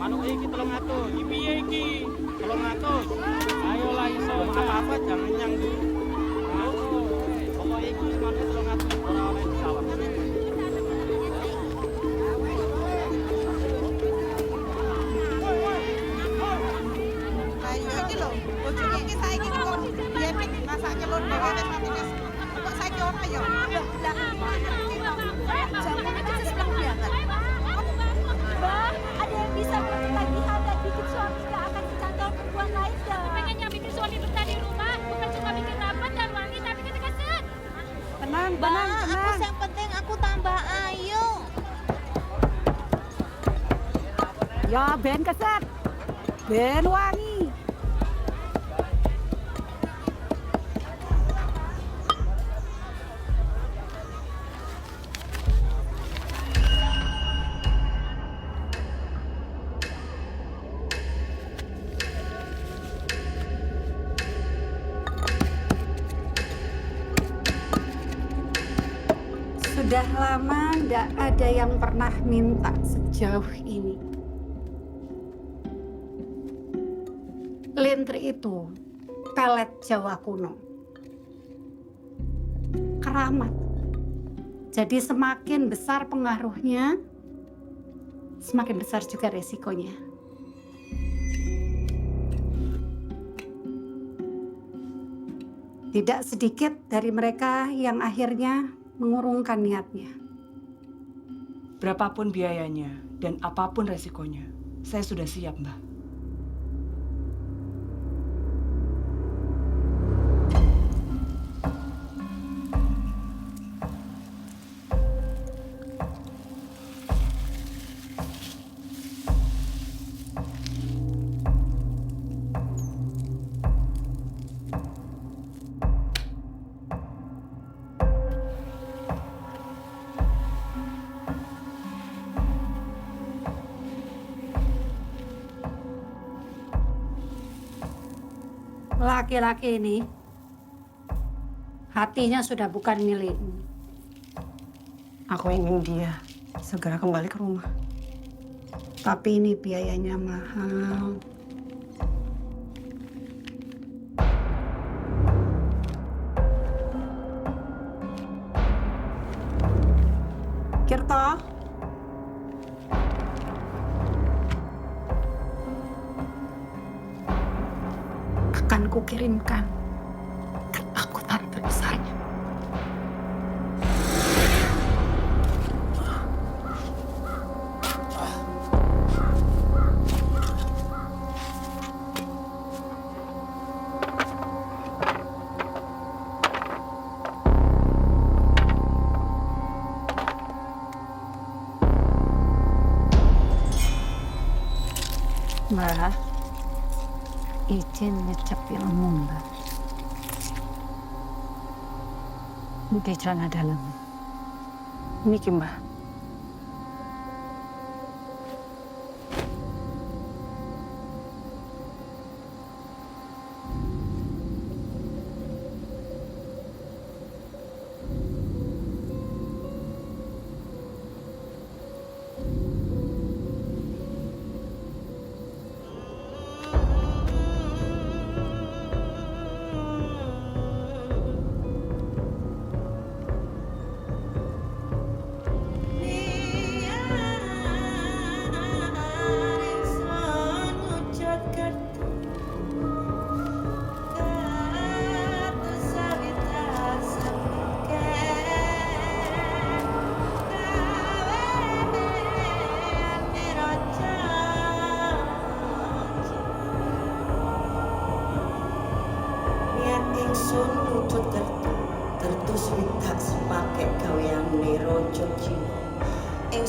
Manuk iki 300, iki piye iki? 300. Ayolah iso apa-apa jangan nyang dulu. Pokoke iki manuk 300 ora oleh disawang. Ayo iki lho, bojone iki saiki kok biyen masak celur dhewe wis mati wis. Kok saiki ora ya? Jangan itu sesuatu banget. Mbak, ada yang bisa tagihan dan bikin suami nggak akan kecantol perempuan lain dong. Pengennya bikin suami betah di rumah, bukan cuma bikin rapat dan wangi tapi ketegasan. Tenang, Aku yang penting aku tambah ayu. Ya, ben keset. Ben wangi. Sudah lama nggak ada yang pernah minta sejauh ini. Lintri itu pelet Jawa kuno. Keramat. Jadi semakin besar pengaruhnya, semakin besar juga resikonya. Tidak sedikit dari mereka yang akhirnya mengurungkan niatnya. Berapapun biayanya dan apapun resikonya, saya sudah siap, Mbak. Laki-laki ini hatinya sudah bukan milikmu. Aku ingin dia segera kembali ke rumah. Tapi ini biayanya mahal. Kirto, akan kukirimkan ketakutan terbesarnya. Mbak, izin ngecap ilmu, Mbak. Ini celana dalam. Ini Mbak.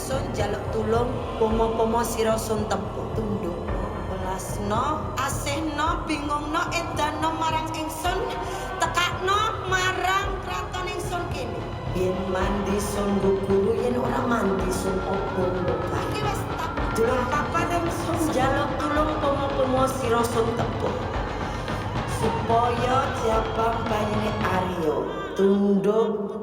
ingsun jaluk tulung pomo-pomo sira sun tempuh tunduk welasno asehno bingungno edano marang ingsun tekakno marang kraton ingsun kene yen mandi sun guru yen ora mandi sun opo iki wis tak durung kapan ingsun jaluk tulung pomo-pomo sira sun tempuh supaya jabang bayine Aryo tunduk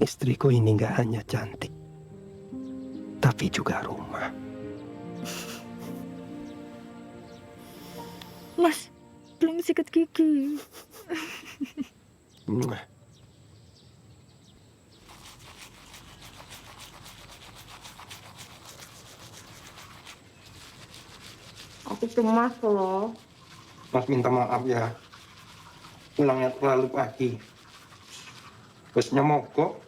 Istriku ini nggak hanya cantik, tapi juga rumah. Mas, belum sikat gigi. Mwah. Aku cemas loh. Mas minta maaf ya. Pulangnya terlalu pagi. Busnya mogok.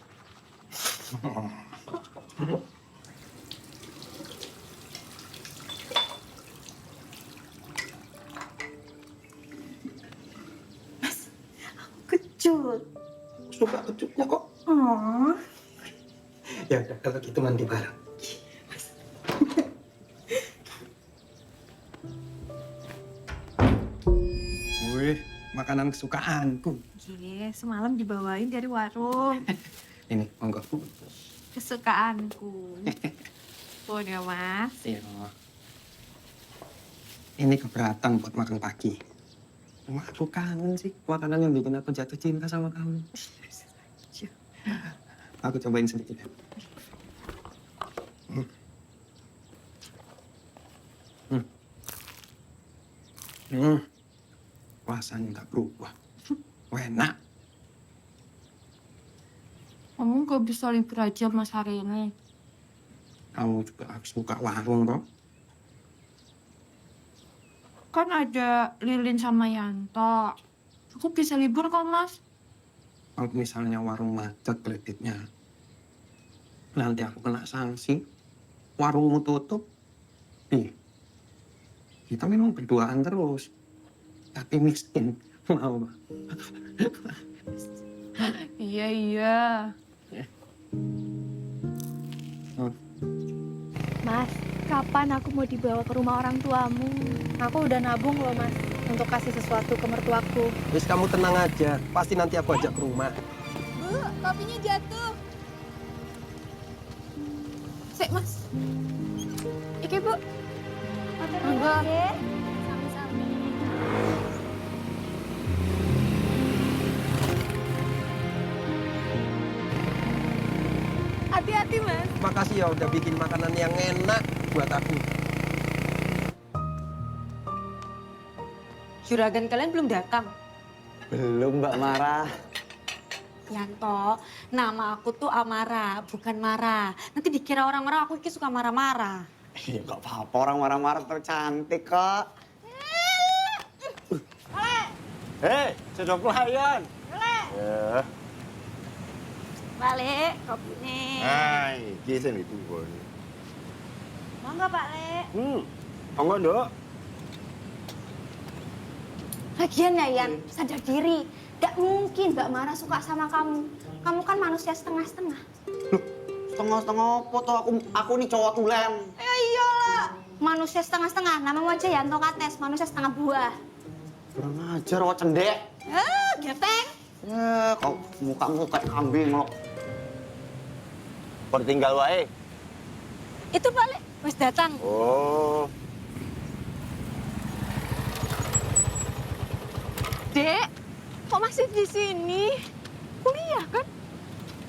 Kecut. Suka kecutnya kok. Oh. Ya udah kalau gitu mandi bareng. Wih, makanan kesukaanku. Iya, semalam dibawain dari warung. Ini, monggo. Kesukaanku. Tuh ya, Mas. Iya. Ini keberatan buat makan pagi. Cuma aku kangen sih makanan yang bikin aku jatuh cinta sama kamu. Aku cobain sedikit ya. Rasanya nggak berubah. Enak. Kamu gak bisa libur aja, Mas, hari ini. Kamu juga harus buka warung, toh? Kan ada Lilin sama Yanto. Aku bisa libur kok, Mas. Kalau misalnya warung macet kreditnya, nanti aku kena sanksi, warungmu tutup. Nih, kita memang berduaan terus, tapi miskin. Mau? Iya. Mas, kapan aku mau dibawa ke rumah orang tuamu? Aku udah nabung loh, Mas, untuk kasih sesuatu ke mertuaku. Terus kamu tenang aja, pasti nanti aku ajak ke rumah. Bu, kopinya jatuh. Sik, Mas. Iki, Bu. Enggak. Sami-sami. Hati-hati, Mas. Makasih ya udah bikin makanan yang enak buat aku. Juragan kalian belum datang? Belum, Mbak Mara. Yanto, nama aku tuh Amara, bukan Mara. Nanti dikira orang-orang aku ini suka marah-marah. Iya, nggak apa-apa. Orang marah-marah tercantik kok. Hei, sudah pelayan. Ya. Pak Le, kopinya. Hai, kisah itu boy. Monggo Pak Le. Monggo, Nduk. Lagian ya, Yan, sadar diri. Gak mungkin Mbak Mara suka sama kamu. Kamu kan manusia setengah-setengah. Setengah-setengah apa tuh? Aku nih cowok tulen. Ya iyalah. Manusia setengah-setengah. Namamu aja Yanto Kates, manusia setengah buah. Kurang ajar, wah cendek. Gepeng. Ya, kau mukamu kayak kambing loh. Kau tinggal wae. Itu Pak Le, wis datang. Oh. Dek, kok masih di sini? Kuliah kan?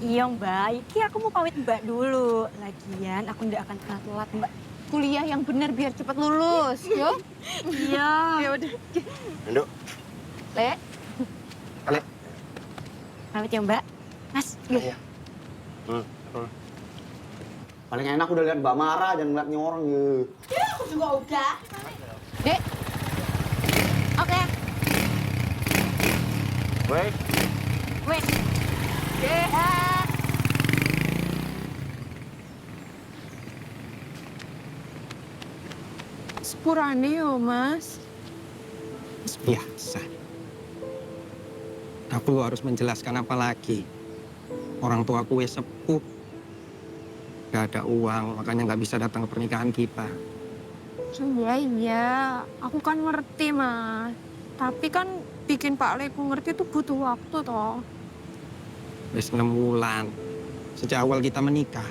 Iya Mbak, iki aku mau pamit Mbak dulu. Lagian aku nggak akan telat Mbak. Kuliah yang benar biar cepat lulus, yo. Iya. Ya udah. Nduk. Le, Ale. Pamit ya Mbak. Mas, yuk. Iya. Paling enak udah lihat Mbak Mara dan ngeliatnya orang ya. ya aku juga udah. Dek. Oke. Wait. Wait. Dek. Sepurane yo, Mas. Biasa. Aku harus menjelaskan apa lagi. Orang tua aku sepuh. Gak ada uang, makanya nggak bisa datang ke pernikahan kita. Iya. Aku kan ngerti, Mas. Tapi kan bikin Pak Leku ngerti itu butuh waktu, toh. Wis 6 bulan. Sejak awal kita menikah.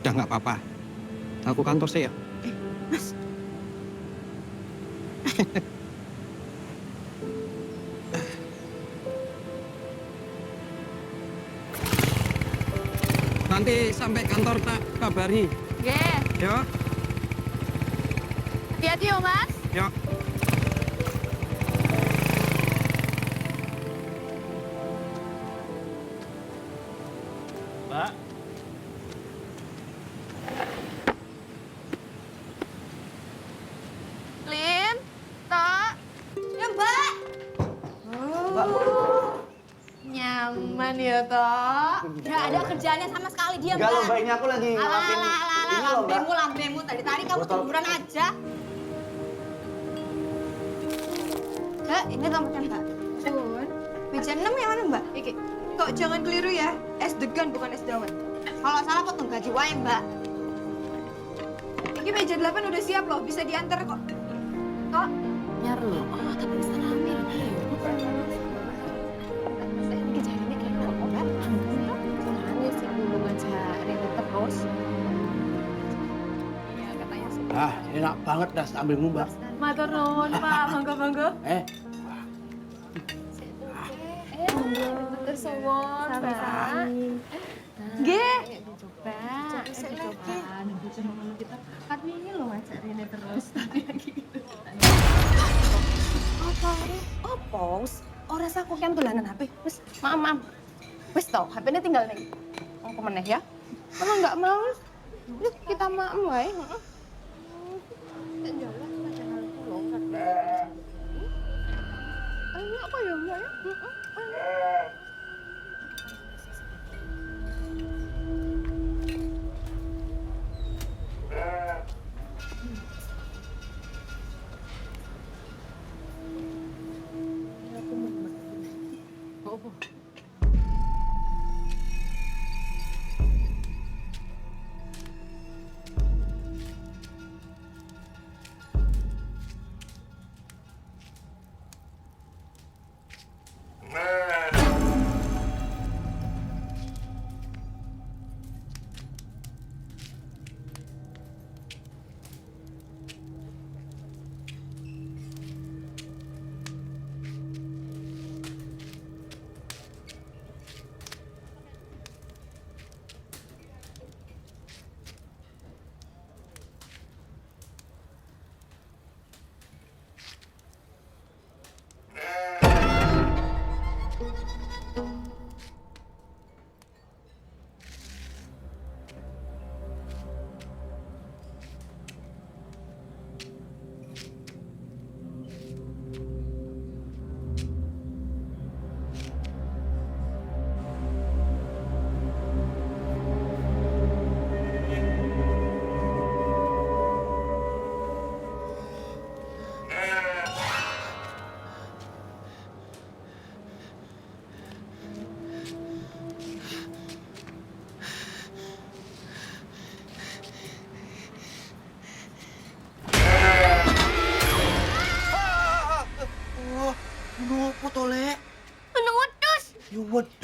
Udah nggak apa-apa. Aku kantor saya. Mas. Nanti sampai kantor tak kabari. Nggih. Yo, Hati-hati yo, Mas. yo. Mbak, Lin, Tok. Ya, Mbak. Nyaman ya, Tok. Nggak ada kerjaannya sama sekali dia, Enggak loh, Mbak. Mbak, ini aku lagi ngelapin ini loh, Mbak. Lambemu. Tadi kamu Botol. tiduran aja. Mbak, ini nomornya, Mbak. Sun. Meja 6 yang mana, Mbak? Iki. Kok jangan keliru ya. Es degan bukan es dawet. Kalau salah potong gaji wae, Mbak. Iki meja 8 udah siap loh, bisa diantar kok. Kok? Nyar loh. Oh, tapi bisa rame. Kejadiannya kayak apa, Mbak? Jangan sih dulu aja ribet terus. Iya, katanya sih. Ah, enak banget dah ambilmu, Mbak. Matur nuwun, Pak. Monggo-monggo. Matur suwun, Pak. Nggih. Coba. Coba. Nanti coba kita kan ini loh ngajarin terus. Apa? Apa? Ora aku kan dolanan HP. Wis, maam. Wis toh, HP-ne tinggal ning. Apa meneh ya? Kalau nggak mau, yuk kita maam wae, heeh. Jalan padahal pulau kan. Ayo apa ya, Mbak ya?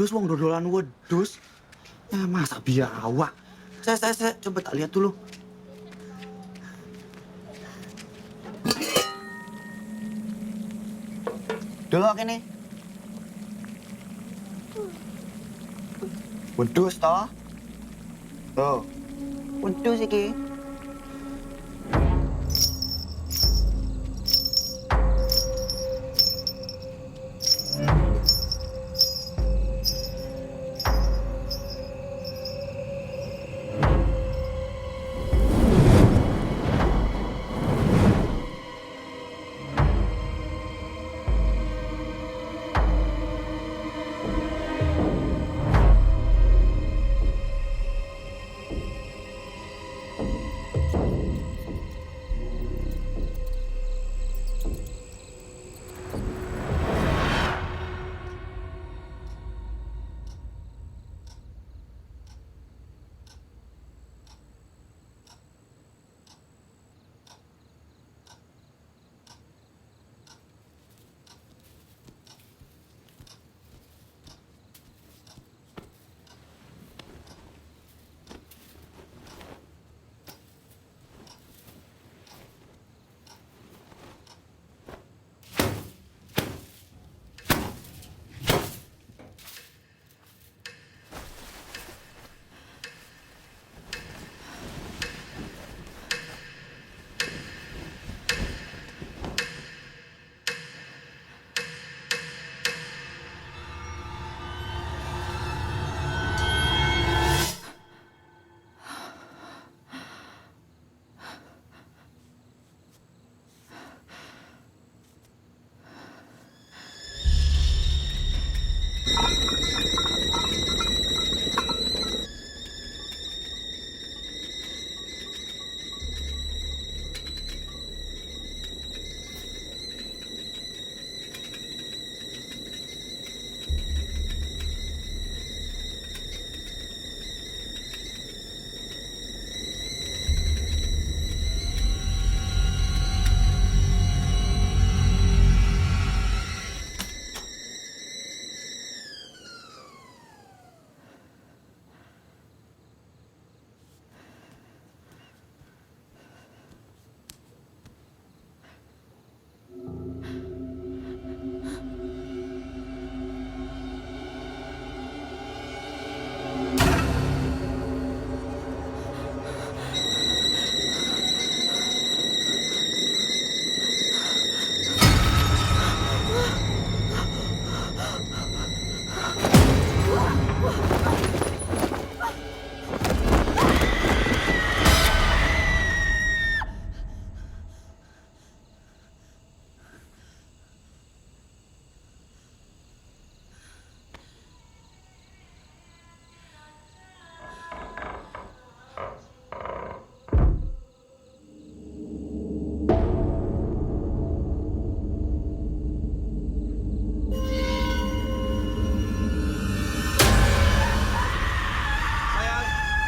wedus, wong dodolan wedus. Masa biawak? Saya coba tak lihat dulu. Delok kene. Wedus toh? Tuh. Wedus iki.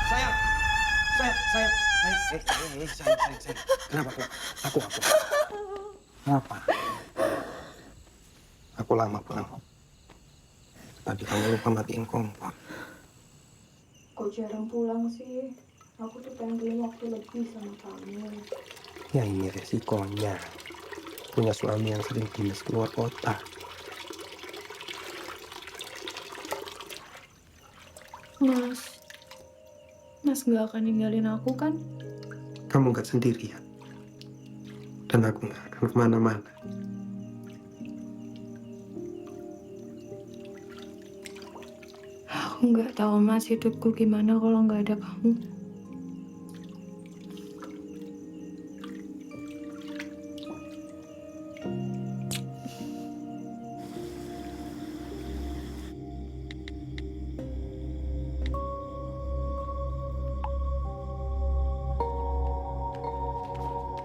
Sayang. Kenapa? Aku. Kenapa? Aku lama pulang. Tadi kamu lupa matiin kompor. Kok jarang pulang sih? Aku tuh pengen waktu lebih sama kamu. Ya ini resikonya. Punya suami yang sering dinas keluar kota. Mas gak akan ninggalin aku kan? Kamu gak sendirian. Dan aku gak akan kemana-mana. Aku nggak tahu Mas hidupku gimana kalau nggak ada kamu.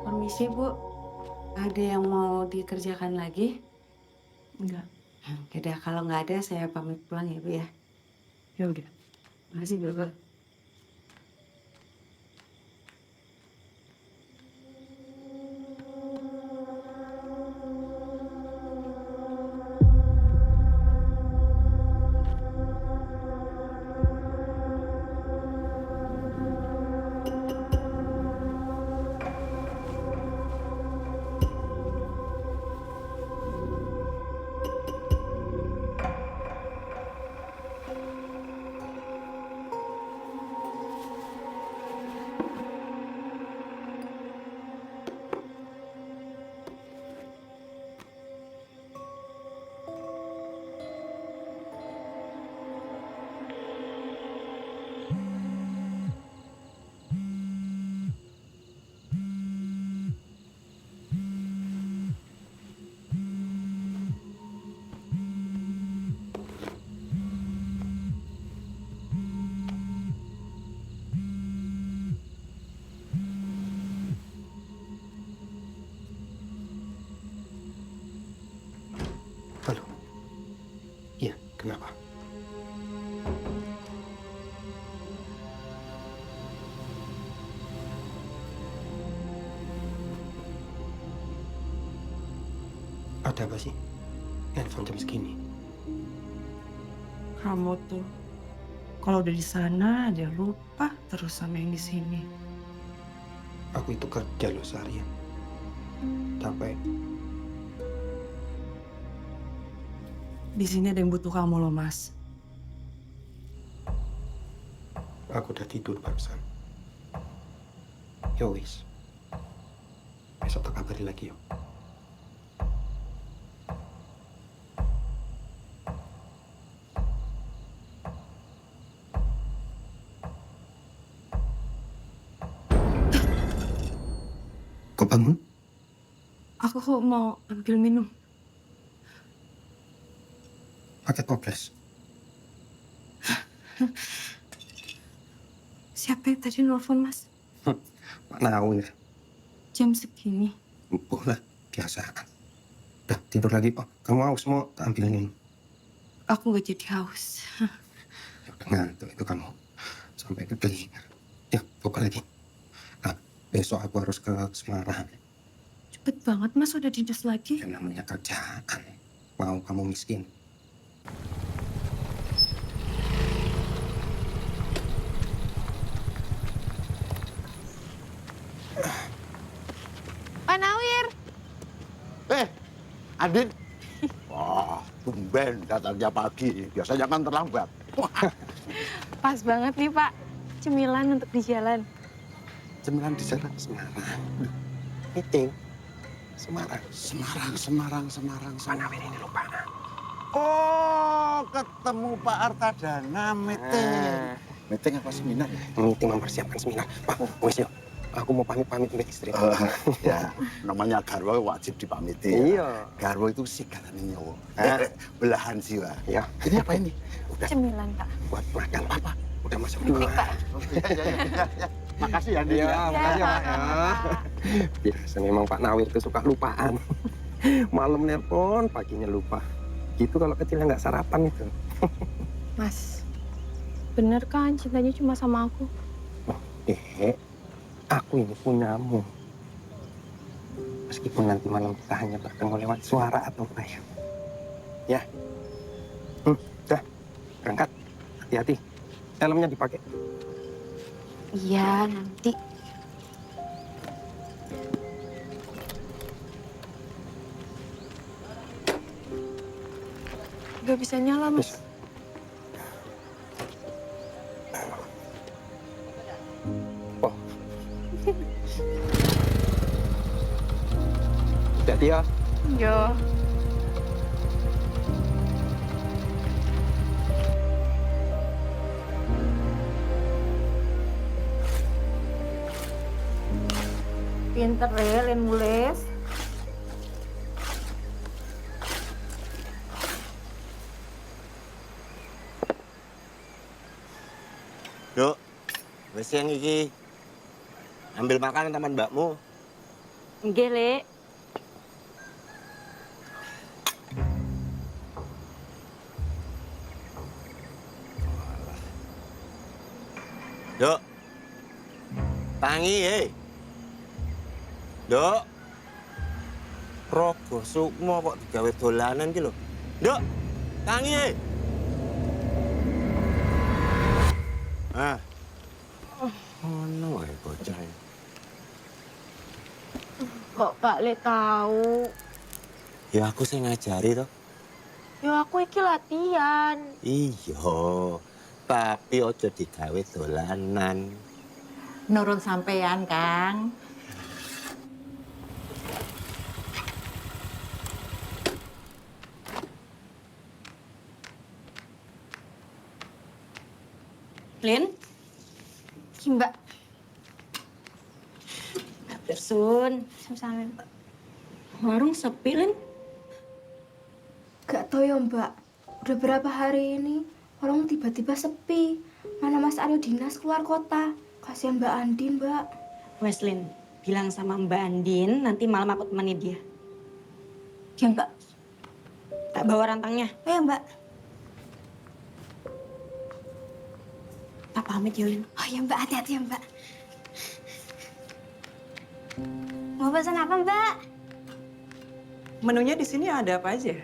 Permisi Bu, ada yang mau dikerjakan lagi? Enggak. Yaudah, kalau nggak ada saya pamit pulang ya Bu ya. Ya udah. Makasih Bu. Ada apa sih? Handphone jam segini. Kamu tuh kalau udah di sana aja lupa terus sama yang di sini. Aku itu kerja loh seharian. Capek. Di sini ada yang butuh kamu loh, Mas. Aku udah tidur barusan. Yo wis. Besok tak kabari lagi yuk. Kok bangun? Aku kok mau ambil minum. Pakai toples. Siapa yang tadi nelfon, Mas? Pak Nawir. Jam segini. Boleh, biasaan. Udah tidur lagi, Pak. Kamu haus semua, tak ambil minum. Aku nggak jadi haus. Ya udah ngantuk itu kamu. Sampai kekelingan. Ya, buka lagi. Nah, besok aku harus ke Semarang. Cepet banget, Mas. Udah dinas lagi. Yang namanya kerjaan. Mau kamu miskin. Pak Nawir. Andin. Wah, tumben datangnya pagi. Biasanya kan terlambat. Pas banget nih Pak. Cemilan untuk di jalan. Cemilan di jalan Semarang. Meeting. Semarang. Semarang. Pak Nawir ini lupa. Oh, ketemu Pak Artadana meeting. Meeting apa seminar ya? Meeting mempersiapkan seminar. Pak, wes yuk. Aku mau pamit mbak istri. Ya, namanya garwo wajib dipamiti. Iya. Garwo itu sigaran nyawa. Belahan jiwa. Iya. Ini apa ini? Udah. Cemilan Pak. Buat makan apa? Udah masuk dulu. Pak. Ya. Makasih ya, Andin. Iya, makasih ya, Pak. Ya. Biasa memang Pak Nawir itu suka lupaan. Malam nelpon, paginya lupa. Gitu kalau kecilnya nggak sarapan itu. Mas, bener kan cintanya cuma sama aku? Aku ini punyamu. Meskipun nanti malam kita hanya bertemu lewat suara atau bayang. Ya. Udah. Berangkat. Hati-hati. Helmnya dipakai. Iya, nanti. Gak bisa nyala, Mas. Oh. Hati-hati ya. Yo. Pinter ya, Len Mules. Duk, wis yang iki. Ambil makan taman mbakmu. Nggih, Lek. Duk. Tangi, Duk. Rogo sukmo kok digawe dolanan ki lho. Duk. Tangi, Ah. Ono wae bocah. Kok Pak Le tahu? Ya aku sing ngajari toh. Yo aku iki latihan. Iya. Tapi ojo digawe dolanan. Nurun sampean, Kang. Lin, Ki Mbak. Sun. Sama-sama. Warung sepi, Lin. Gak tau ya Mbak, udah berapa hari ini warung tiba-tiba sepi. Mana Mas Aryo dinas keluar kota. Kasihan Mbak Andin, Mbak. Wes, Lin, bilang sama Mbak Andin, nanti malam aku temani dia. Ya Mbak. Tak bawa rantangnya. Oh ya Mbak. Tak pamit ya, Lin. Oh ya Mbak, hati-hati ya Mbak. Mau pesan apa Mbak? Menunya di sini ada apa aja?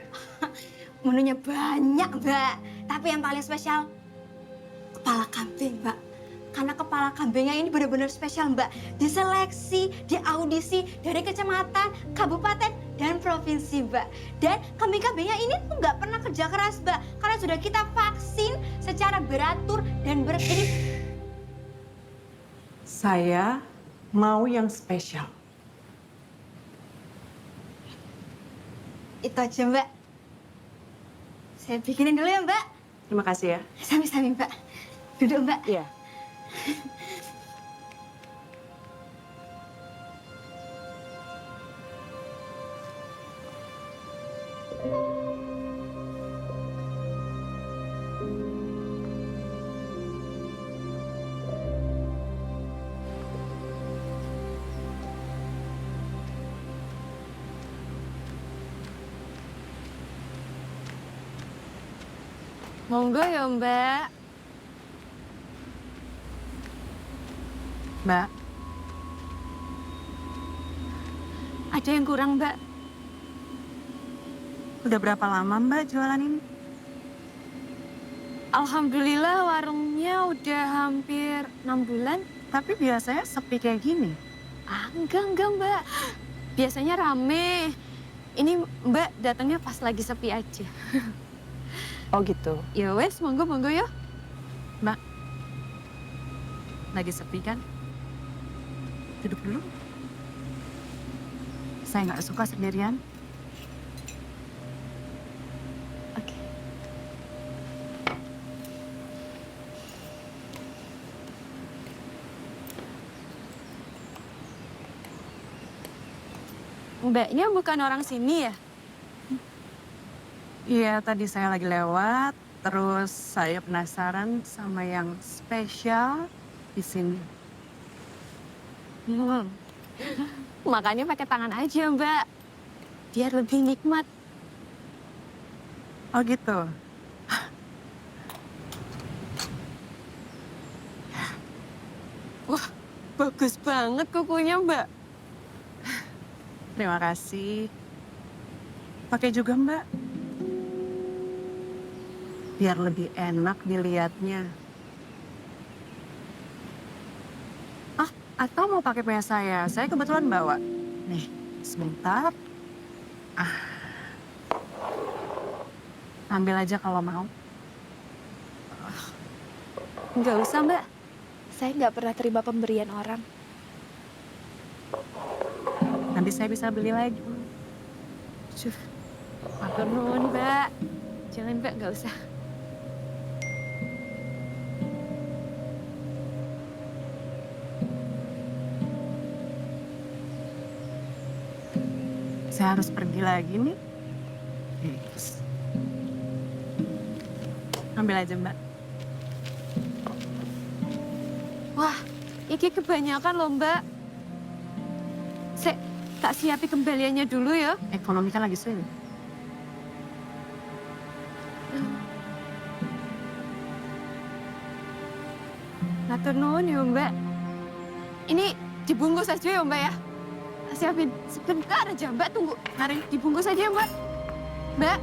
Menunya banyak, Mbak. Tapi yang paling spesial, kepala kambing, Mbak. Karena kepala kambingnya ini benar-benar spesial, Mbak. Diseleksi, diaudisi dari kecamatan, kabupaten, dan provinsi, Mbak. Dan kambing-kambingnya ini tuh nggak pernah kerja keras, Mbak. Karena sudah kita vaksin secara beratur dan ini. Saya mau yang spesial. Itu aja, Mbak. Saya bikinin dulu ya, Mbak. Terima kasih ya. Sami-sami, Mbak. Duduk, Mbak. Iya. Monggo ya, Mbak. Mbak, Ada yang kurang, Mbak. udah berapa lama Mbak jualan ini? Alhamdulillah warungnya udah hampir 6 bulan. Tapi biasanya sepi kayak gini. Enggak, Mbak. Biasanya rame. Ini Mbak datangnya pas lagi sepi aja. Oh gitu. Ya wes, monggo ya. Mbak, lagi sepi kan? Duduk dulu. Saya nggak suka sendirian. Oke. Mbaknya bukan orang sini ya? Iya, tadi saya lagi lewat, terus saya penasaran sama yang spesial di sini. Makanya pakai tangan aja, Mbak. Biar lebih nikmat. Oh gitu. Wah, bagus banget kukunya, Mbak. Terima kasih. Pakai juga Mbak. Biar lebih enak dilihatnya. Atau mau pakai punya saya? Saya kebetulan bawa. Nih, sebentar. Ambil aja kalau mau. Nggak usah, Mbak. Saya nggak pernah terima pemberian orang. Nanti saya bisa beli lagi. Matur nuwun, Mbak. Jangan, Mbak, nggak usah. Saya harus pergi lagi nih. Ambil aja Mbak. Wah, iki kebanyakan loh, Mbak. Tak siapi kembaliannya dulu ya. Ekonomi kan lagi sulit. Matur nuwun ya, Mbak. Ini dibungkus aja ya, Mbak ya. Siapin sebentar aja, Mbak. Tunggu. Mari dibungkus aja, Mbak. Mbak.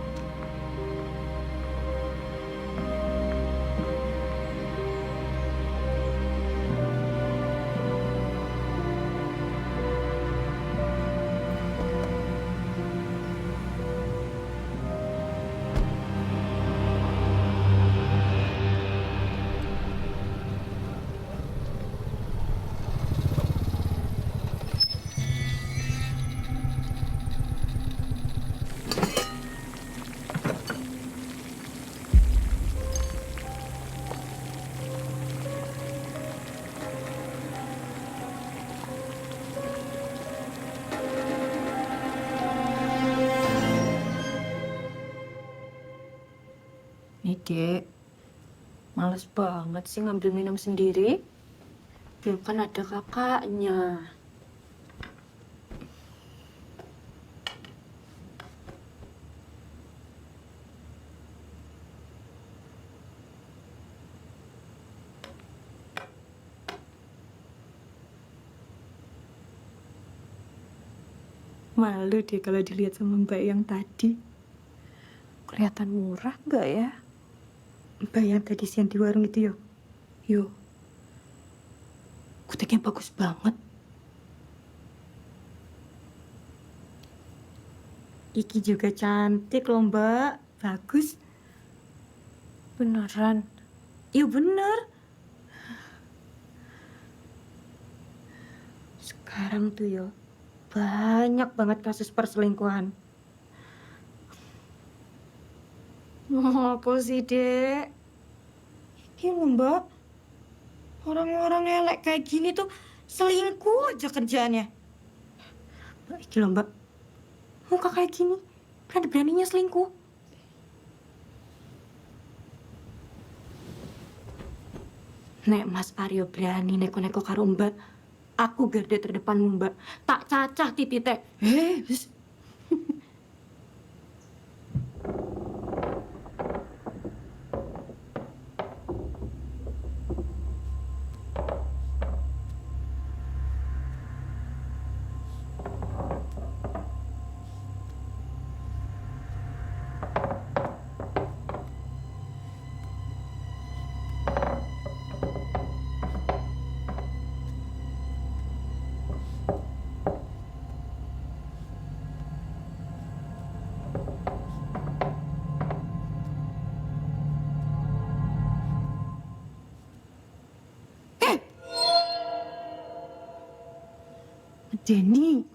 Nih, Dek. Males banget sih ngambil minum sendiri. Belum kan ada kakaknya. Malu deh kalau dilihat sama Mbak yang tadi. Kelihatan murah Mbak ya? Mbak yang tadi siang di warung itu yo. Yo. Kuteknya bagus banget. Iki juga cantik loh Mbak. Bagus. Beneran? Iya bener. Sekarang tuh yo, banyak banget kasus perselingkuhan. Apa sih, Dek? Iya loh, Mbak. Orang-orang elek kayak gini tuh selingkuh aja kerjaannya. Mbak, iki loh, Mbak. Muka kayak gini, berani-beraninya selingkuh. Nek Mas Aryo berani neko-neko karo Mbak, aku garda terdepanmu Mbak. Tak cacah titik. Bis. Denny.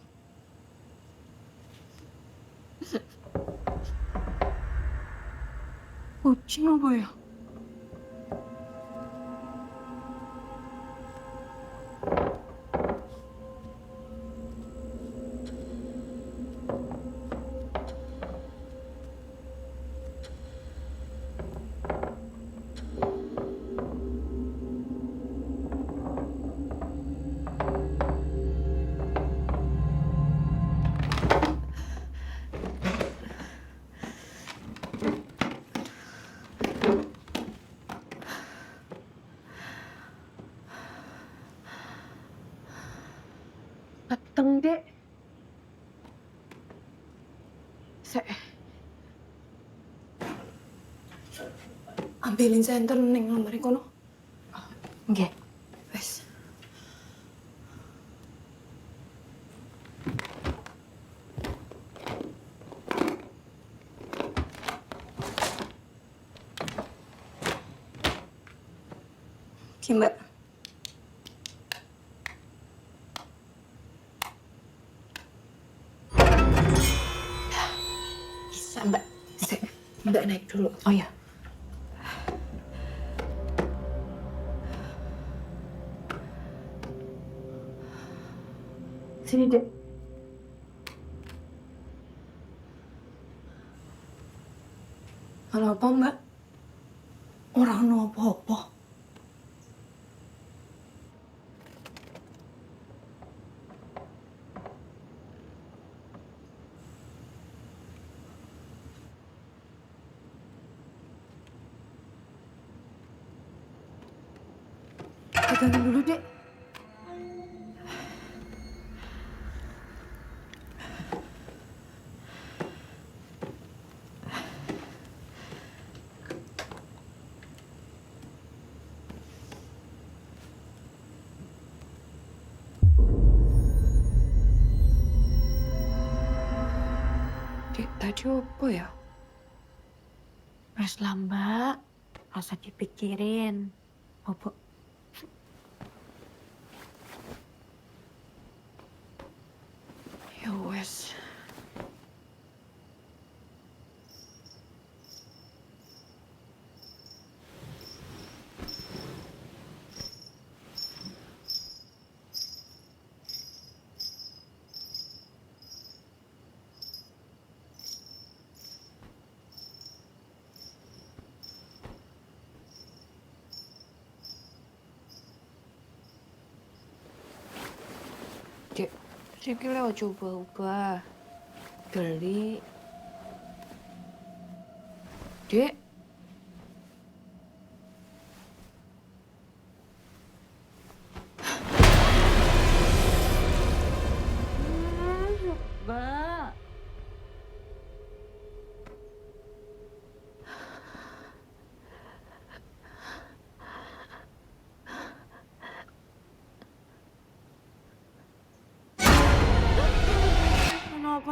Kucing apa ya? Peteng, Dek. Ambilin senter ning lemari kono. Nggih. Wes. Oke, Mbak. Bisa, Mbak. Mbak naik dulu. Oh ya. Sini, Dek. Halo apa, Mbak? Orang apa-apa. Pegangin dulu, Dek. Dek, tadi apa ya? Wes lah, Mbak. Rasa dipikirin. Apa? Ya wes. Dek, sikile aja ubah-ubah. Geli. Dek. Mbak.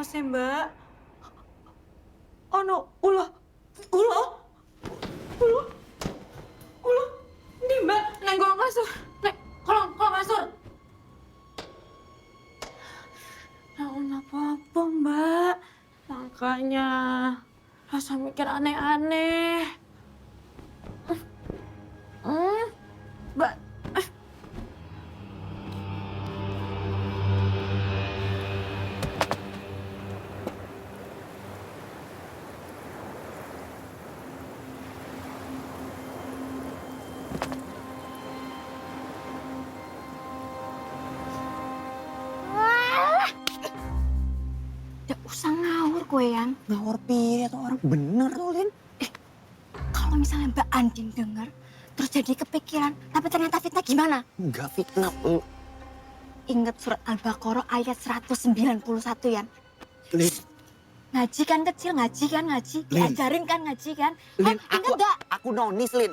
sih, Mbak. Ono ulo. Ini, Mbak, neng kolong kasur. Neng, kolong kasur. Nah, apa-apa, Mbak. Makanya rasa mikir aneh-aneh. Mbak. Nggak usah ngawur kowe yang. Ngawur piye tuh orang bener tuh, Lin. Kalau misalnya Mbak Andin denger, terus jadi kepikiran, tapi ternyata fitnah gimana? Enggak fitnah, lu. Ingat surat Al-Baqarah ayat 191 ya. Lin, Ngaji kan kecil, ngaji. Lin. Diajarin kan ngaji kan. Lin, Ingat nggak? aku nonis, Lin.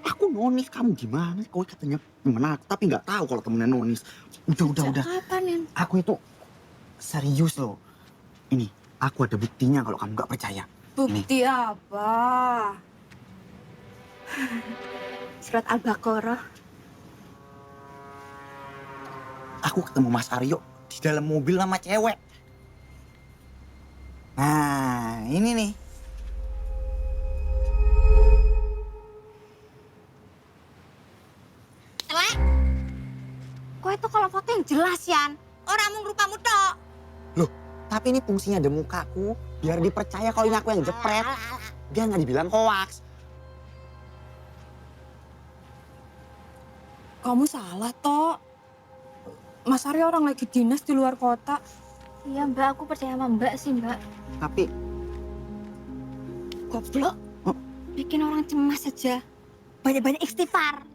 Aku nonis, kamu gimana? Kau katanya gimana? Aku tapi nggak tahu kalau temennya nonis. Udah. Kapan, Nen? Aku itu serius loh. Ini, aku ada buktinya kalau kamu nggak percaya. Bukti apa? Surat Al-Baqarah. Aku ketemu Mas Aryo di dalam mobil sama cewek. Nah, ini nih. Elek. Kowe itu kalau foto yang jelas, Yan. Orang mung rupamu tok. Loh, tapi ini fungsinya ada mukaku. Biar dipercaya kalau ini aku yang jepret. Biar nggak dibilang hoaks. Kamu salah, Tok. Mas Aryo orang lagi dinas di luar kota. Iya, Mbak. Aku percaya sama Mbak sih, Mbak. Tapi, Goblok. Oh. Bikin orang cemas saja. Banyak-banyak istighfar.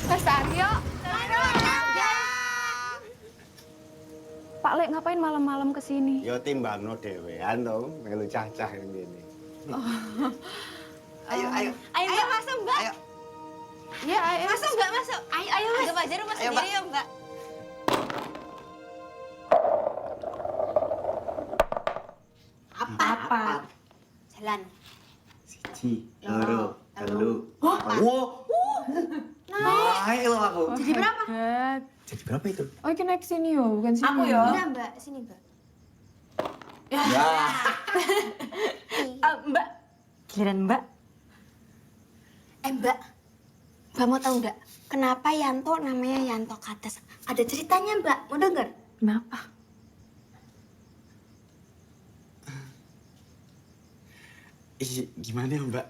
Mas Aryo. Pak Lek ngapain malam-malam kesini? Yo timbangno dhewean to, melu cacah ngene. ayo. Ayo masuk, Mbak. Ayo. Iya, ayo. Masuk, Mbak, masuk. Ayo, Mas. Anggap aja rumah Ayo, sendiri ya, Mbak. Apa? Jalan. Siji, loro, telu. Wow. Naik loh aku. Jadi berapa? Hebat. Jadi berapa itu? Oh, ini naik sini yo, bukan sini. Aku yo. Iya, Mbak. Sini, Mbak. Ya. Mbak. Giliran Mbak. Mbak. Mbak mau tahu nggak? Kenapa Yanto namanya Yanto Kades? Ada ceritanya, Mbak. Mau denger? Kenapa? Gimana ya, Mbak?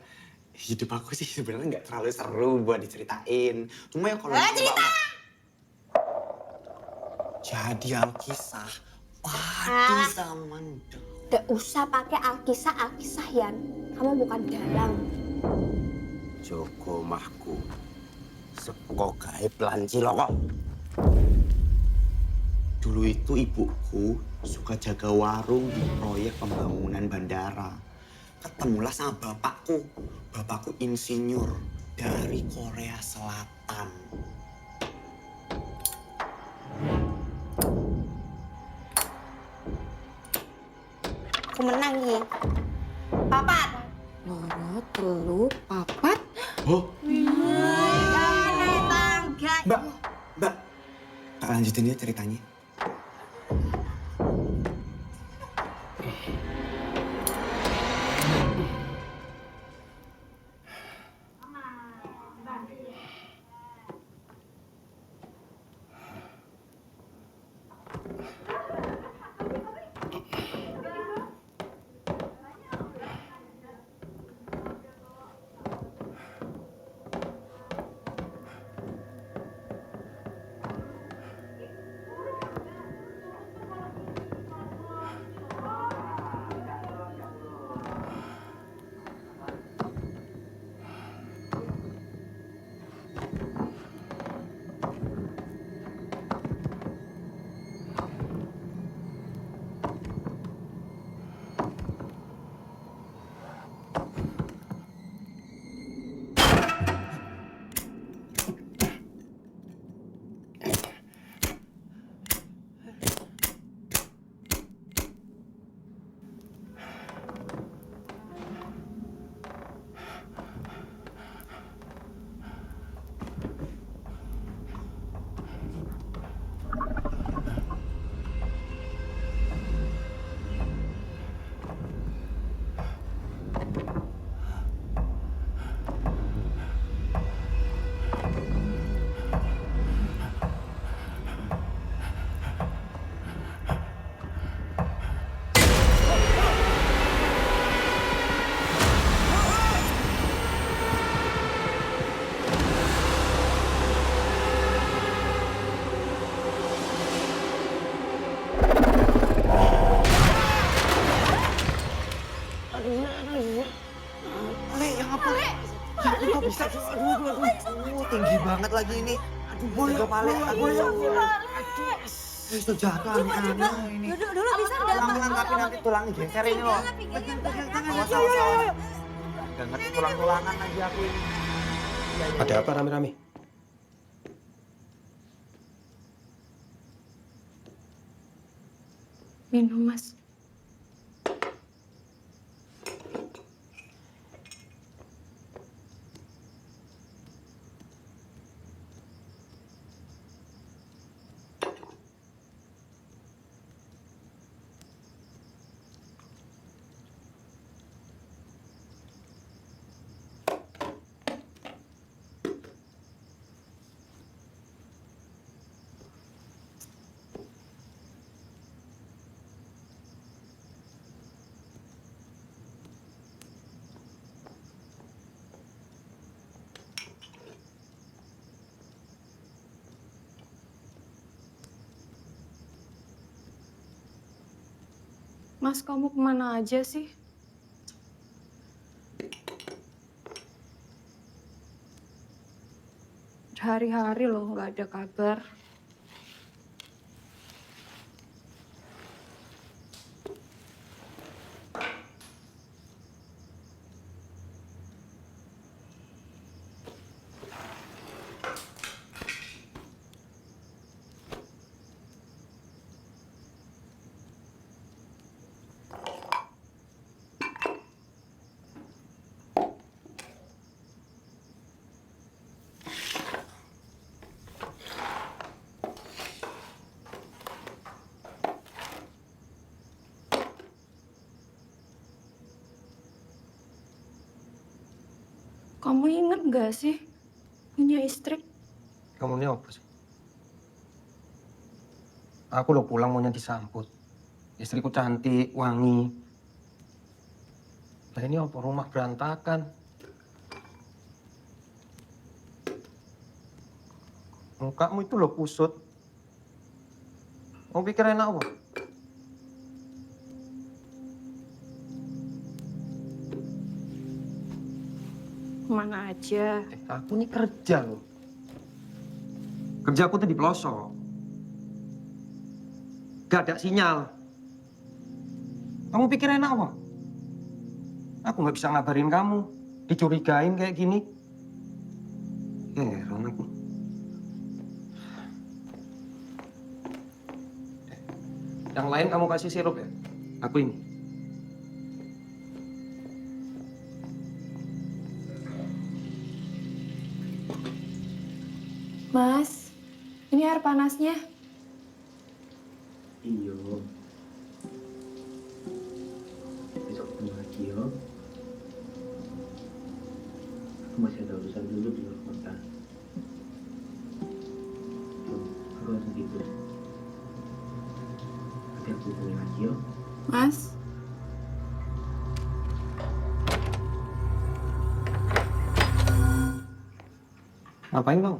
Hidup aku sih sebenarnya nggak terlalu seru buat diceritain. Cuma ya kalau cerita! Jadi Alkisah. Padi zaman Nggak usah pakai Alkisah, Yan. Kamu bukan dalang. Joko mahku. Sepoko gawe plan ciloko. Dulu itu ibuku suka jaga warung di proyek pembangunan bandara. Ketemulah sama bapakku. Bapakku insinyur dari Korea Selatan. Aku menang, Yi. Papat. Loro, telu, papat. Oh, Bangga. Mbak. Tak lanjutin ya ceritanya. tinggi banget lagi ini. Aduh, boyo balik. Aduh, itu jatuh aneh-aneh ini. Duduk dulu bisa nggak? Pelan-pelan tapi nanti tulangnya geser ini loh. Awas, awas. Gak ngerti tulang-tulangan lagi aku ini. Ada apa rame-rame? Minum, Mas. Mas, kamu kemana aja sih? Hari-hari loh nggak ada kabar. Kamu inget nggak sih punya istri? Kamu ini apa sih? Aku lo pulang maunya disambut. Istriku cantik, wangi. Nah ini apa rumah berantakan? Mukamu itu lo kusut. Mau pikir enak apa? Kemana aja? Aku ini kerja loh. Kerjaku tuh di pelosok. Gak ada sinyal. Kamu pikir enak apa? Aku nggak bisa ngabarin kamu. Dicurigain kayak gini. Heran aku. Yang lain kamu kasih sirup ya? Aku ini. Mas, ini air panasnya. Iya. Besok ketemu lagi ya. Aku masih ada urusan dulu di luar kota. Tuh, aku langsung tidur. Nanti aku hubungi lagi ya. Mas, Ngapain bang?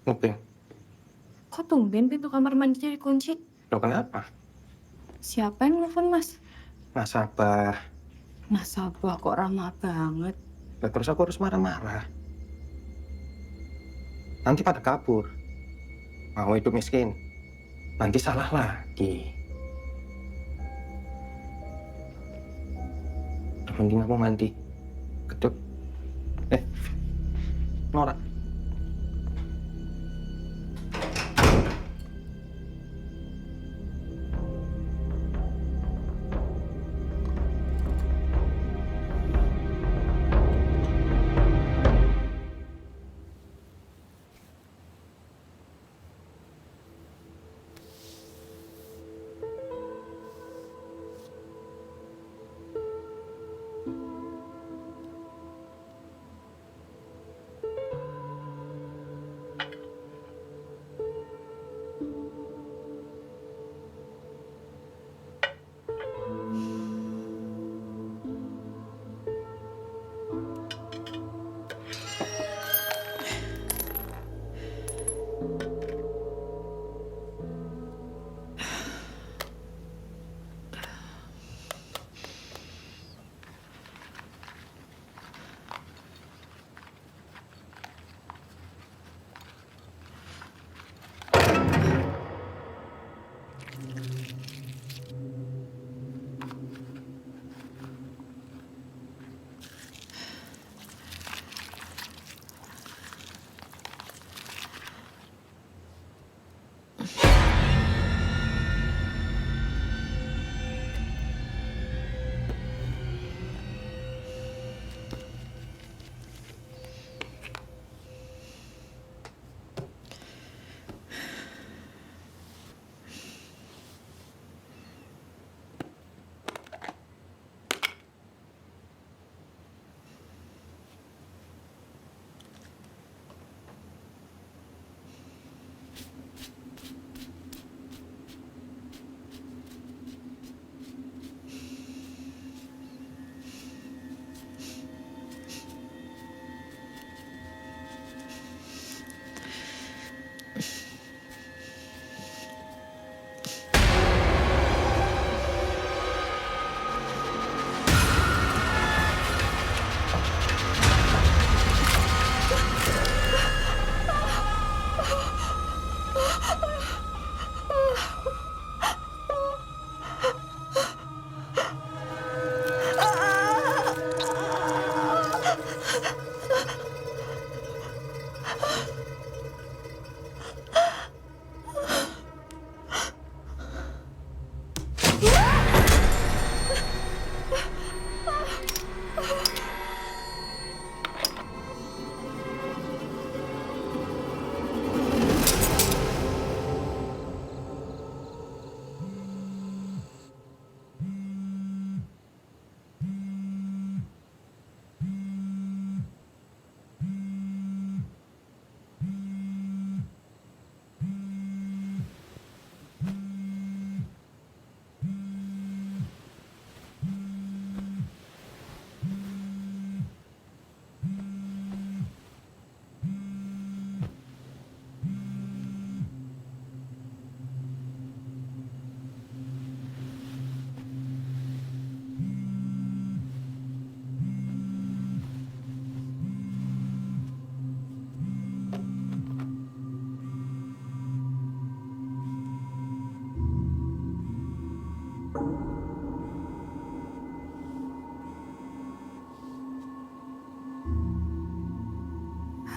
Nguping. kok tumben pintu kamar mandinya dikunci? Loh kenapa? Siapa yang nelfon, Mas? Nasabah. Nasabah kok ramah banget. Lah, terus aku harus marah-marah. Nanti pada kabur. Mau hidup miskin. Nanti salah lagi. Mending aku mandi. Kedep. Nora.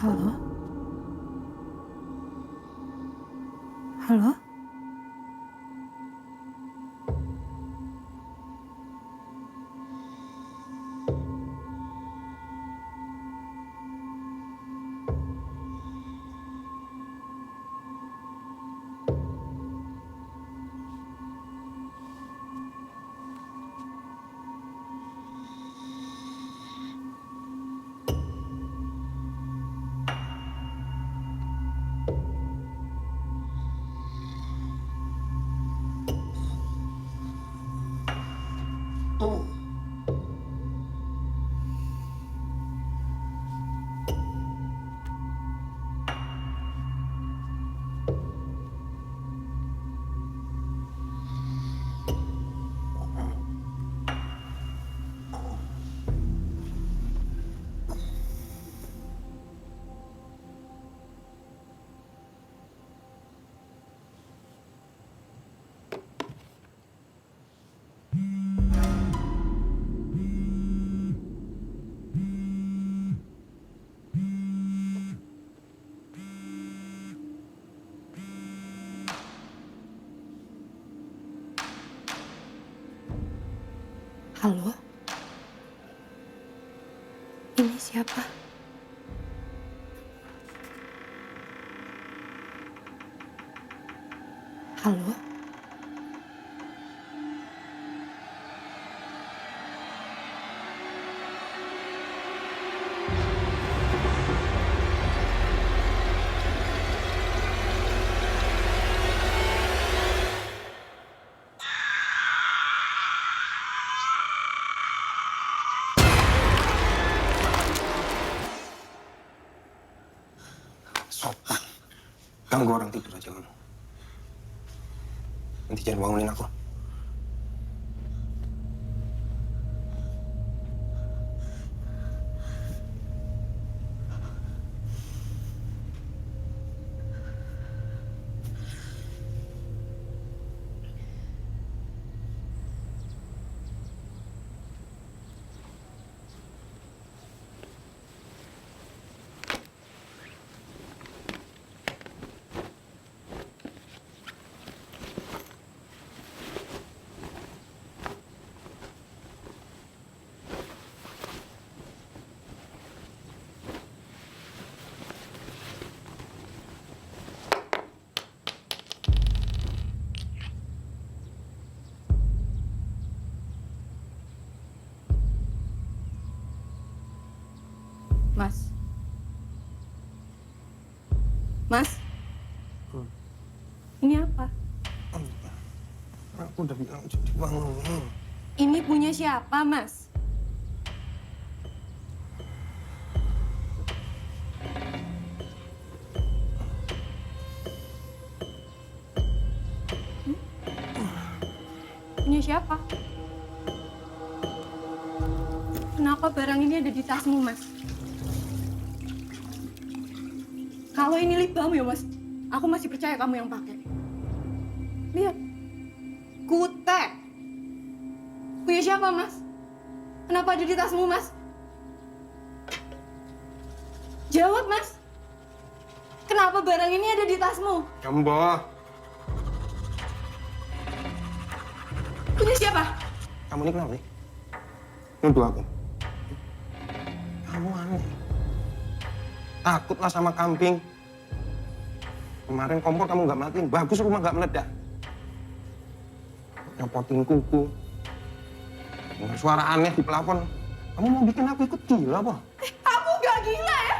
Halo? Halo? Halo? Ini siapa? Halo? Sopan. Ganggu orang tidur aja kamu. Nanti jangan bangunin aku. Mas. Mas. Ini apa? Aku udah bilang jadi bangunin. Ini punya siapa, Mas? Punya siapa? Kenapa barang ini ada di tasmu, Mas? Kalau ini lip balm ya, Mas, aku masih percaya kamu yang pakai. Lihat. Kutek. Punya siapa, Mas? Kenapa ada di tasmu, Mas? Jawab, Mas. Kenapa barang ini ada di tasmu? Kamu bawa. Punya siapa? Kamu ini kenapa nih? Nuduh aku. Kamu aneh. Takutlah sama kambing. Kemarin kompor kamu nggak matiin, bagus rumah nggak meledak. Nyopotin kuku. Dengar suara aneh di plafon. Kamu mau bikin aku ikut gila, apa? Aku gak gila ya?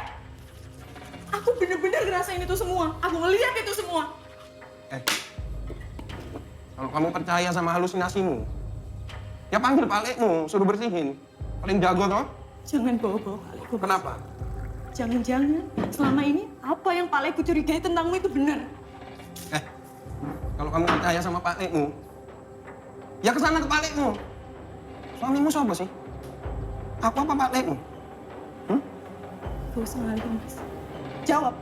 Aku bener-bener ngerasain itu semua. Aku ngeliat itu semua. Kalau kamu percaya sama halusinasimu, ya panggil palekmu, suruh bersihin. Paling jago toh? Jangan bawa-bawa palekku. Kenapa? Jangan-jangan selama ini apa yang palekku curigai tentangmu itu benar. Kalau kamu percaya sama palekmu, ya kesana ke palekmu. Suamimu siapa sih? Aku apa palekmu? Gak usah ngalihin, Mas. Jawab.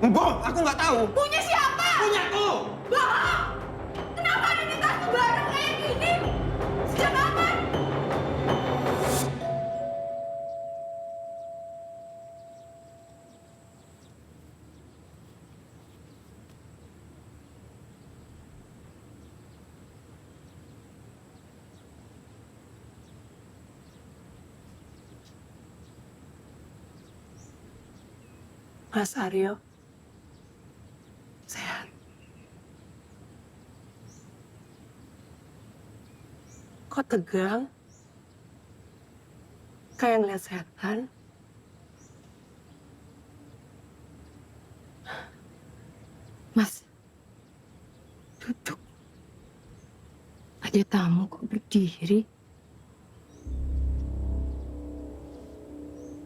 Enggak, aku nggak tahu. Punya siapa? Punya aku. Bohong! Kenapa ada di tasmu barang kayak gini? Sejak kapan? Mas Aryo, sehat. Kok tegang? Kayak ngeliat setan. Mas, duduk. Ada tamu kok berdiri.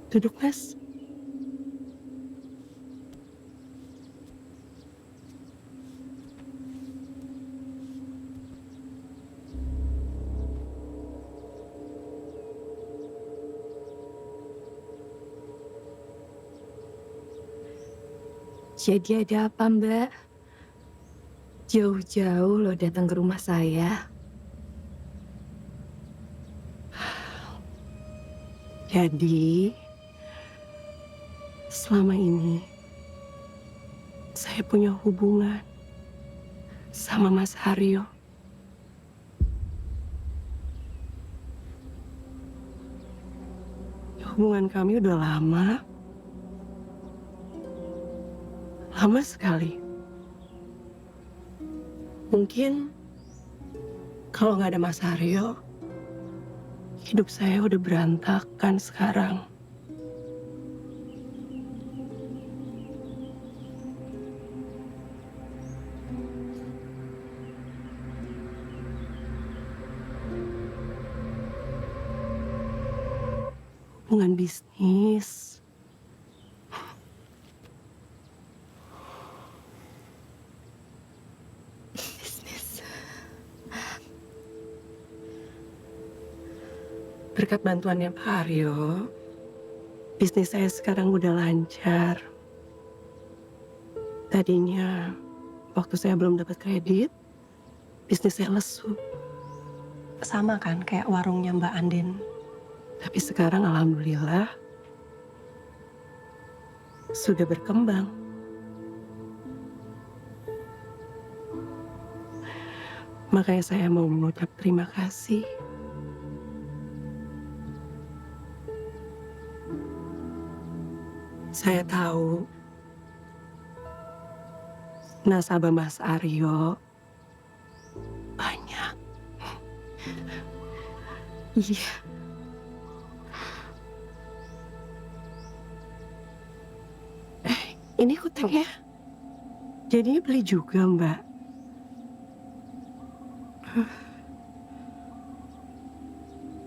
Duduk, Mas. Jadi ada apa, Mbak? Jauh-jauh lo datang ke rumah saya. Jadi, selama ini saya punya hubungan sama Mas Aryo. Hubungan kami udah lama. Lama sekali. Mungkin kalau nggak ada Mas Aryo, hidup saya udah berantakan sekarang. Hubungan bisnis. Berkat bantuannya Pak Aryo, bisnis saya sekarang udah lancar. Tadinya, waktu saya belum dapat kredit, bisnis saya lesu. Sama kan kayak warungnya Mbak Andin. Tapi sekarang alhamdulillah, sudah berkembang. Makanya saya mau mengucap terima kasih. Saya tahu nasabah Mas Aryo banyak. Iya. Ini kutengnya. Jadinya beli juga, Mbak.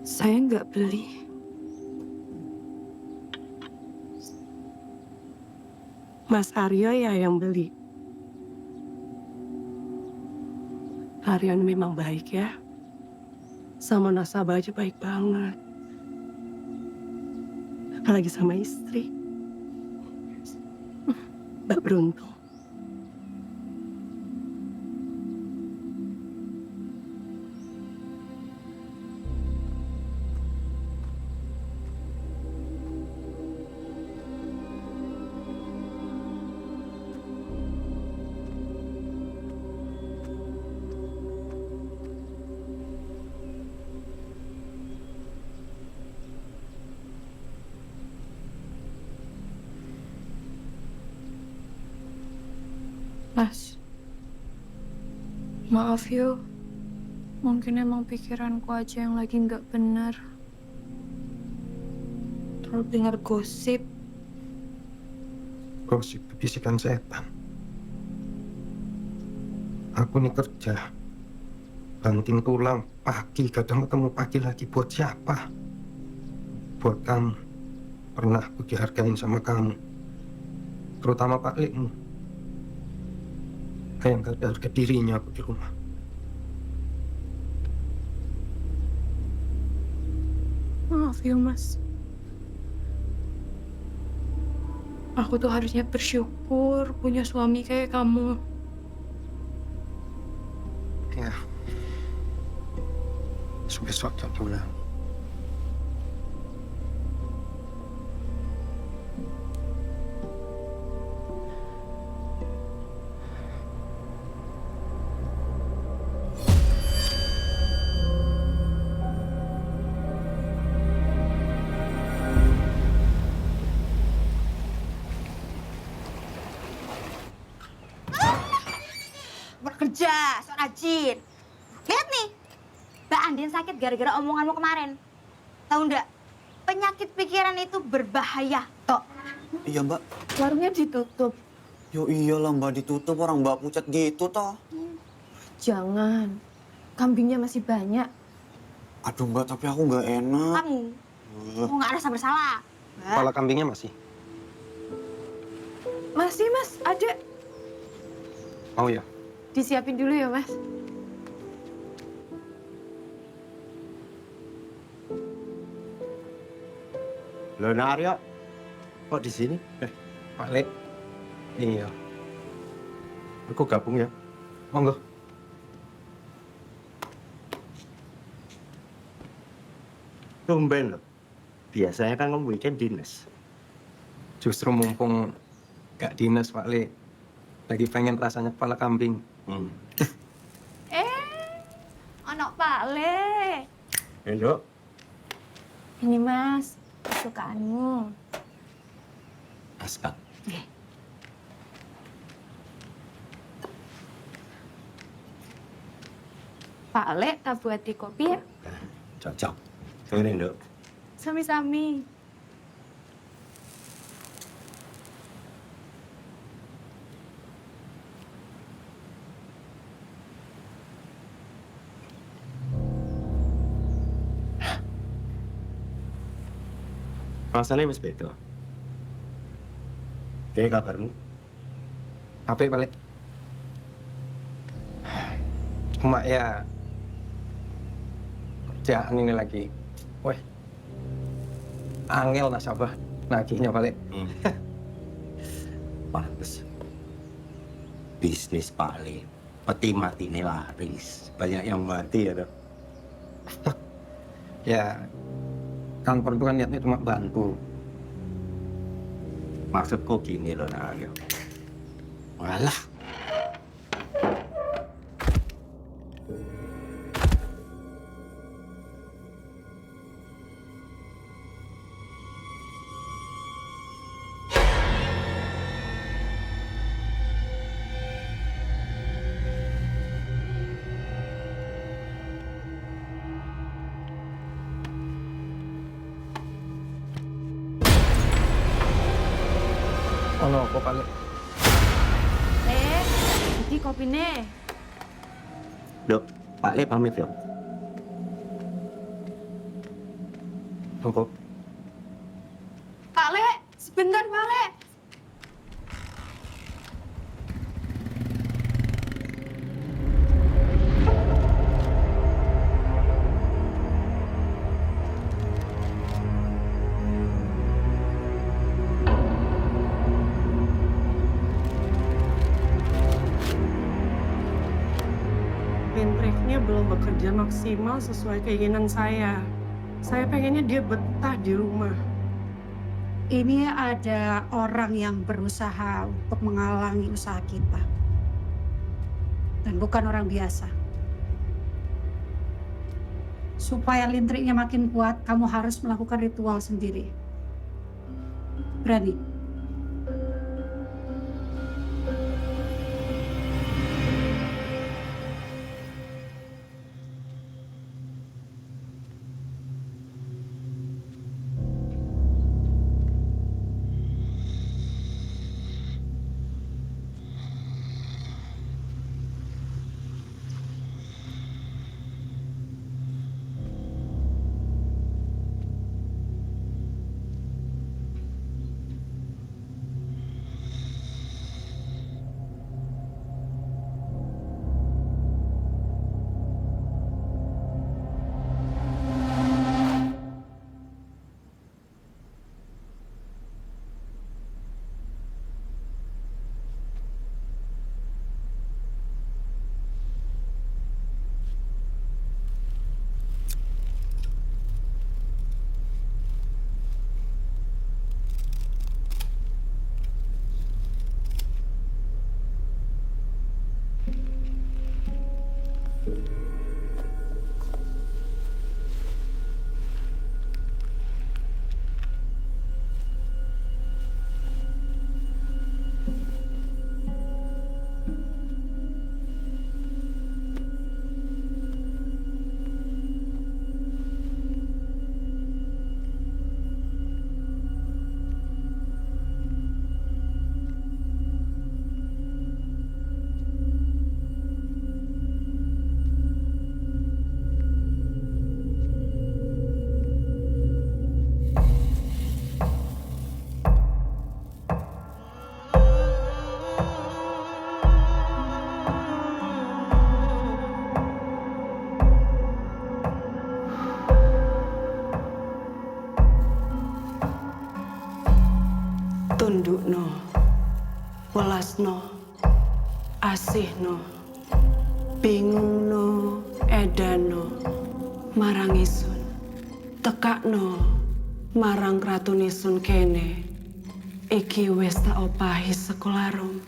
Saya nggak beli. Mas Aryo ya yang beli. Aryo memang baik ya. Sama nasabah aja baik banget. Apalagi sama istri. Mbak beruntung. Mas, maaf yuk. Mungkin emang pikiranku aja yang lagi nggak benar. Terlalu dengar gosip. Gosip itu bisikan setan. Aku nih kerja, banting tulang pagi, kadang ketemu pagi lagi. Buat siapa? Buat kamu. Pernah aku dihargain sama kamu, terutama Pak Lekmu. Kayak nggak ada harga dirinya aku di rumah. Maaf ya, Mas. Aku tuh harusnya bersyukur punya suami kayak kamu. Ya. Besok tak pulang. udah, sok rajin. Lihat nih, Mbak Andin sakit gara-gara omonganmu kemarin. Tahu nggak? Penyakit pikiran itu berbahaya, Tok. Iya mbak. Warungnya ditutup. Yo iyalah mbak, ditutup orang mbak pucat gitu toh. Jangan. Kambingnya masih banyak. Aduh mbak, tapi aku nggak enak. Kamu nggak rasa bersalah. Kepala kambingnya masih? Masih, Mas. Ada. Oh ya. Disiapin dulu ya, Mas. Loh, Aryo, kok di sini? Pak Le. Iya. Aku gabung ya. Monggo. Tumben loh. Biasanya kan kamu weekend dinas. Justru mumpung gak dinas, Pak Le. Lagi pengen rasanya kepala kambing. Anak Pak Le. Endo. Ini Mas, kesukaanmu. Aska. Pak Le, tak buat di kopi ya? Cocok. Ini Endo. Sami-sami. Rasanya Mas Beto. Kayak kabarmu? Apa ya, Pak Le? Cuma ya kerjaan ini lagi. Weh. Angel nasabah naginya, Pak Le. Pantes. Bisnis Pak Le. Peti mati ini laris. Banyak yang mati ya, dok. Ya, kantor itu kan niatnya cuma bantu. Maksudku gini loh, Aryo. Walah. Ono apa, Pak Le? Jadi kopinya. Dok, Pak Le pamit ya. Monggo. Pak Le, sebentar Pak Le. Menreknya belum bekerja maksimal sesuai keinginan saya. Saya pengennya dia betah di rumah. Ini ada orang yang berusaha untuk menghalangi usaha kita. Dan bukan orang biasa. Supaya listriknya makin kuat, kamu harus melakukan ritual sendiri. Berani? welasno, asihno, bingungno, edano, marang isun, tekakno, marang kratunisun kene, iki wis tak opahi sekolarum.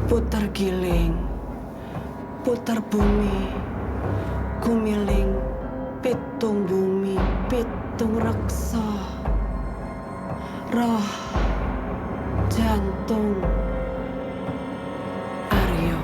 Puter giling, puter bumi, gumiling, pitung bumi, pitung reksa, roh, jantung, Aryo.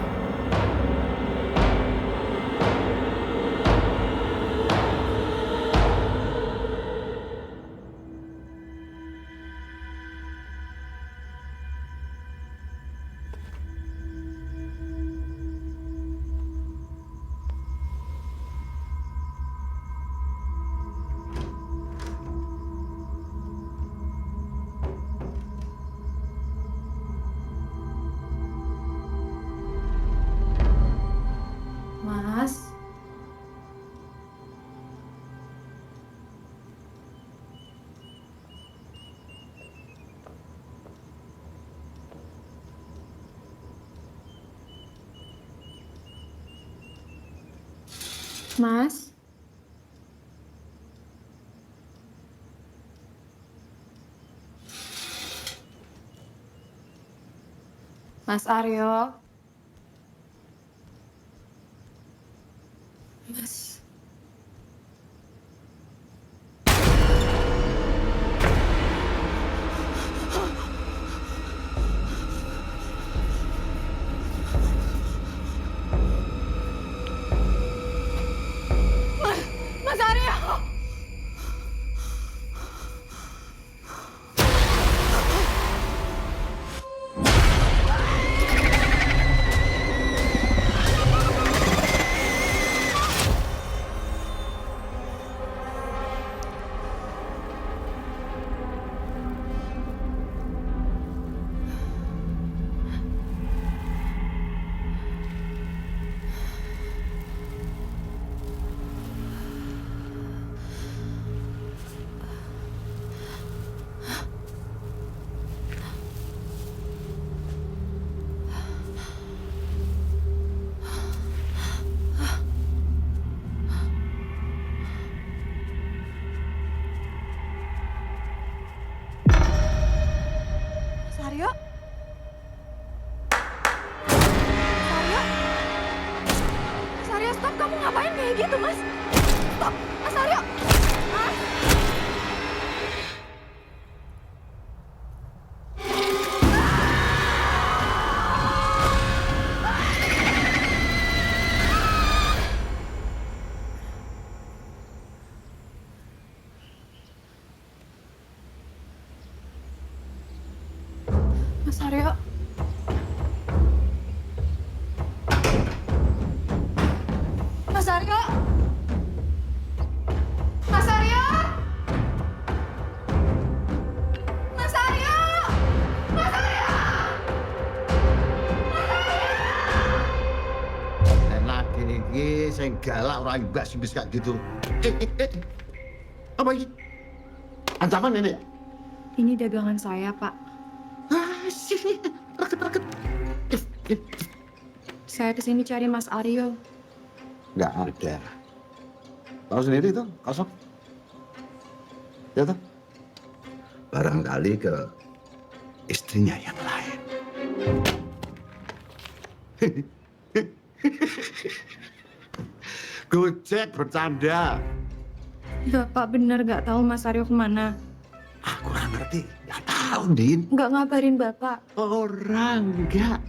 Mas. Mas. Mas Aryo. Mas. Mas Aryo! Aryo? Mas Aryo, stop! Kamu ngapain kayak gitu, Mas? Stop! Mas Aryo! Mas! Mas Aryo. Mas Aryo. Mas Aryo. Mas Aryo. Mas Aryo. Enak iki sing galak ora mbak sing wis gak gitu. Apa iki? Ancaman ini ya? Ini dagangan saya, Pak. Saya kesini cari Mas Aryo. Nggak ada. Tahu sendiri itu kosong. Ya toh? Barangkali ke istrinya yang lain. Gojek bercanda. Bapak bener gak tahu Mas Aryo kemana? Aku nggak ngerti. Nggak tahu, Din. Nggak ngabarin Bapak. Orang nggak.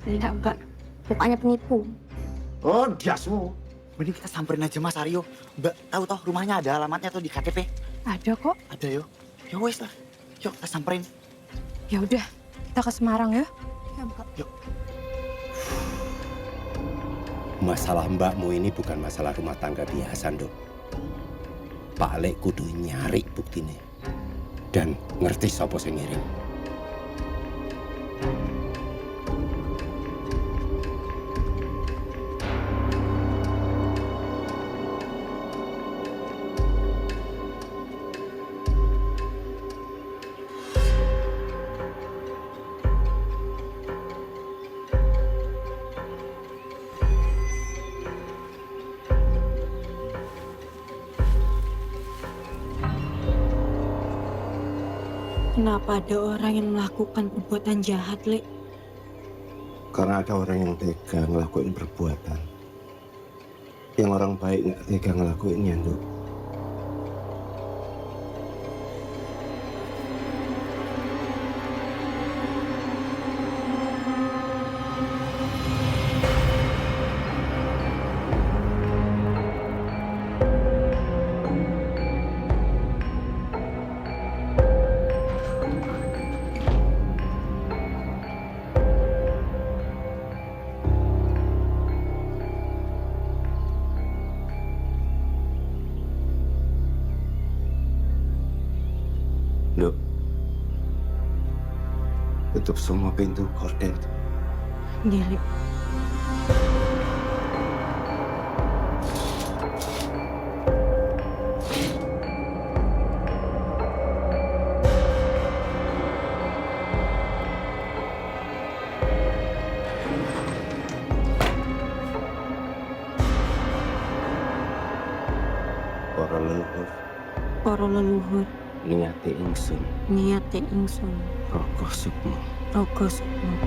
Iya, Mbak. Mukanya penipu. Oh, dasmu. Mending kita samperin aja Mas Aryo. Mbak, tahu toh rumahnya ada alamatnya tuh di KTP. Ada kok. Ada yo. Ya wes lah. Yuk kita samperin. Ya udah, kita ke Semarang ya. Ya, Mbak. Yuk. Masalah mbakmu ini bukan masalah rumah tangga biasa, Nduk. Pak Lek kudu nyari buktine dan ngerti sapa sing ngirim. Kenapa ada orang yang melakukan perbuatan jahat, Lek? Karena ada orang yang tega ngelakuin perbuatan yang orang baik nggak tega ngelakuinnya, Nduk. Nduk, tutup semua pintu gorden. Iya, Lek. Para leluhur Para leluhur niate ingsun niate ingsun Raka Sukma. Raka Sukma.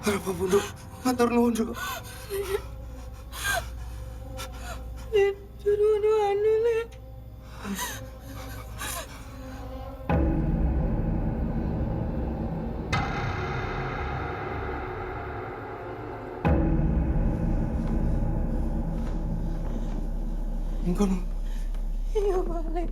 Apa Bunduk? Matur nuwun, Nduk. Engkau Iya, balik.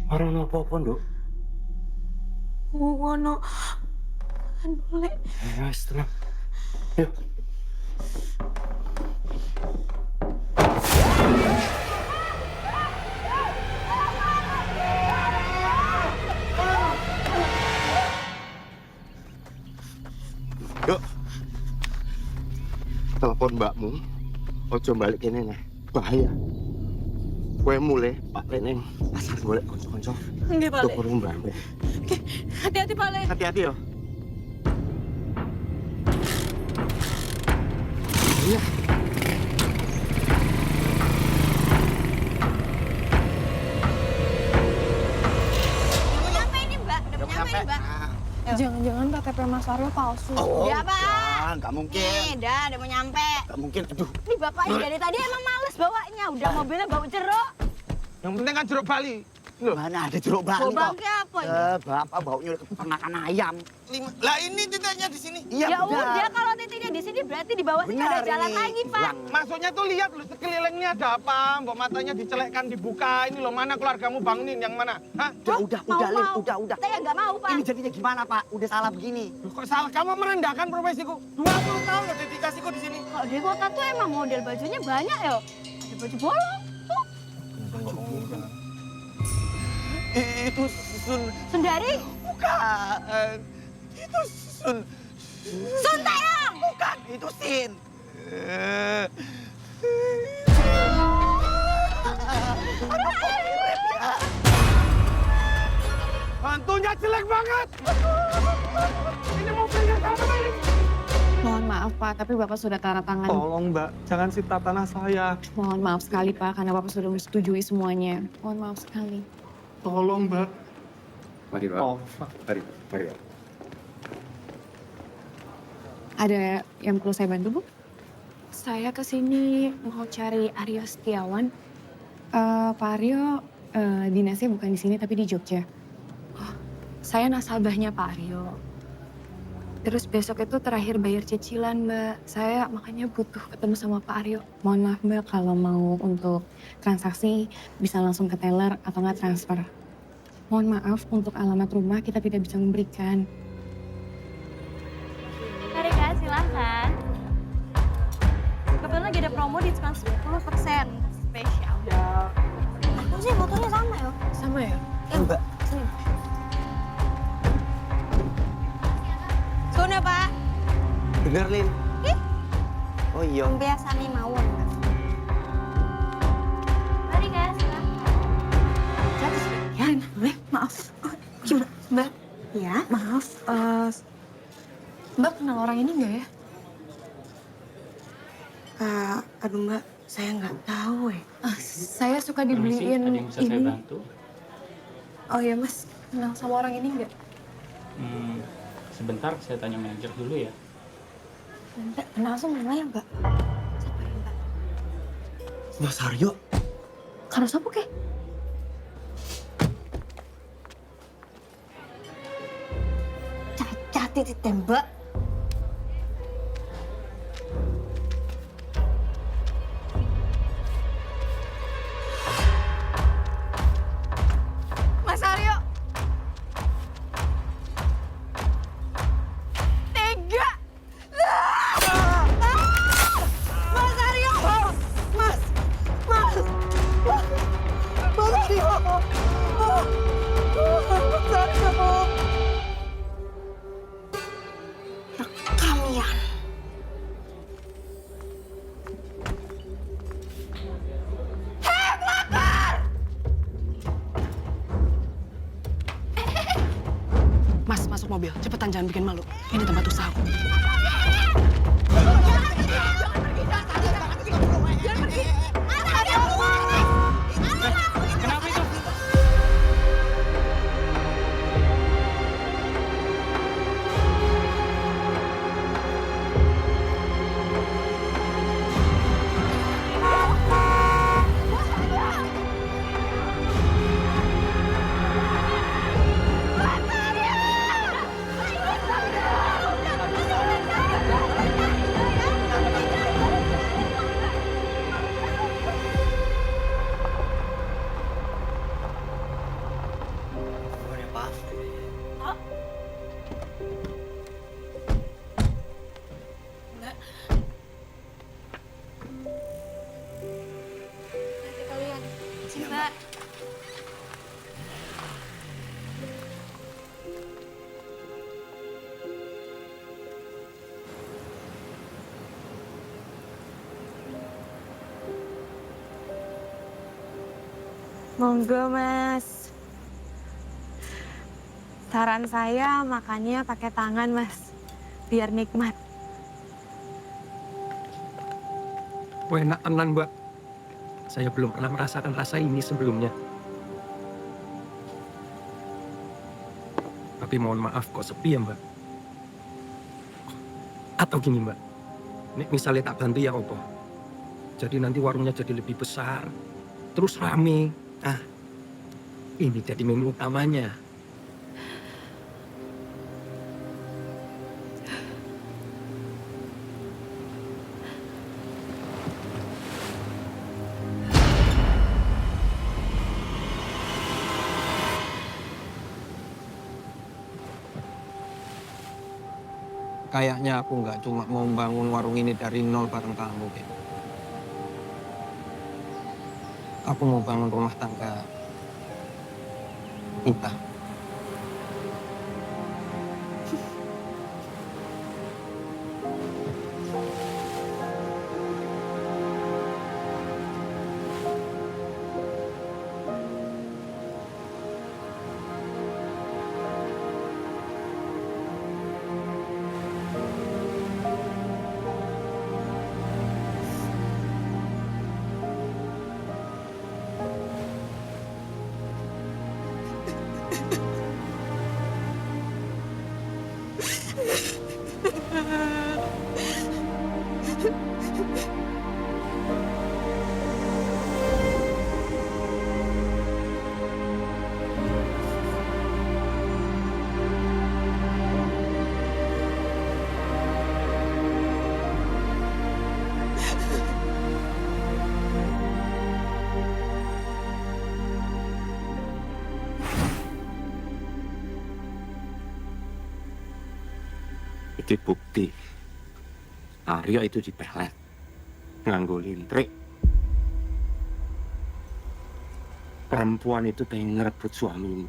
Ora ono apa-apa, Nduk. Wono. Aduh, Lek. Ya, wis tenang. Yuk. Yuk. Telepon mbakmu. Ojo balik kene nih. Bahaya. Kowe mulai Pak Lek ning pasar golek kanca-kanca. Nggih, Pak Lek. Tuku mbak. Oke, hati-hati, Pak Lek. Hati-hati yo. Iya. Udah nyampe ini, Mbak. Udah nyampe ini, Mbak. Jangan-jangan KTP Mas Aryo palsu. Udah, Pak. Nggak mungkin. Nih, udah mau nyampe. Nggak mungkin. Aduh. Ini Bapak ini dari tadi emang males bawanya. Udah mobilnya bau jeruk. Yang penting kan jeruk Bali. Loh, mana ada jeruk Bali Bau kok? bangke apa ini? Bapak baunya udah kepeternakan ayam. Lah ini titiknya di sini. Iya, Ya benar. udah kalau titiknya di sini berarti di bawah sini ada Benar jalan ini. lagi, Pak. Maksudnya tuh lihat loh sekelilingnya ada apa? Mbok matanya dicelekkan dibuka. Ini loh mana keluargamu bangunin yang mana? Hah? Udah, Lin, udah. Saya nggak mau, Pak. Ini jadinya gimana, Pak? Udah salah begini. Loh, kok salah? Kamu merendahkan profesiku. 20 tahun loh dedikasiku di sini. Kalau di kota tuh emang model bajunya banyak ya. Ada baju bolong. Tuh. Itu Sundari? Bukan. Itu Sun Taeyong! Bukan, itu Sin. Hantunya jelek banget. Ini mobilnya siapa ini? Mohon maaf Pak, tapi Bapak sudah tanda tangan. Tolong Mbak, jangan sita tanah saya. Mohon maaf sekali Pak, karena Bapak sudah menyetujui semuanya. Mohon maaf sekali. Tolong Mbak. Mari, Pak. Oh, Mari, Pak. Ada yang perlu saya bantu, Bu? Saya kesini mau cari Aryo Setiawan. Pak Aryo dinasnya bukan di sini tapi di Jogja. Oh, saya nasabahnya Pak Aryo. Terus besok itu terakhir bayar cicilan, Mbak. Saya makanya butuh ketemu sama Pak Aryo. Mohon maaf, Mbak, kalau mau untuk transaksi bisa langsung ke teller atau nggak transfer. Mohon maaf, untuk alamat rumah kita tidak bisa memberikan. Mari Kak, silahkan. Kebetulan lagi ada promo diskon 10% spesial. Ya. Aku sih motornya sama ya. Sama ya? Mbak. Sini. Sun ya, Pak. Bener, Lin. Ih. Oh iya. Biasa nih mawon. Mari Kak, silahkan. Ya, boleh? Maaf. Gimana, Mbak? Ya. Maaf, Mbak kenal orang ini nggak ya? Aduh Mbak, saya nggak tahu ya. Saya suka dibeliin Ada yang bisa saya ini. bantu? Oh ya Mas, kenal sama orang ini nggak? Sebentar, saya tanya manajer dulu ya. Mbak, kenal sama ya Mbak? Siapa ya Mbak? Mas Aryo. Karo siapa kek? Cacat ditembak. Mas Aryo. Tega. Mas Aryo! Mas Aryo. Kalian. Mas, masuk mobil. Cepetan, jangan bikin malu. Ini tempat usahaku. Kenapa itu? Boleh, Pak. Nanti kalian. Sini, Mbak. Monggo Mas. Saran saya makannya pakai tangan Mas, biar nikmat. Enak tenan, Mbak. Saya belum pernah merasakan rasa ini sebelumnya. Tapi mohon maaf kok sepi ya, Mbak. Atau gini, Mbak. Nek misalnya tak bantu ya opo. Jadi nanti warungnya jadi lebih besar. Terus rame. Ah, ini jadi menu utamanya. Kayaknya aku nggak cuma mau membangun warung ini dari nol bareng kamu, Beb. Aku mau bangun rumah tangga kita. Itu bukti Aryo itu dipelet nganggo lintrik. Perempuan itu pengen ngerebut suamimu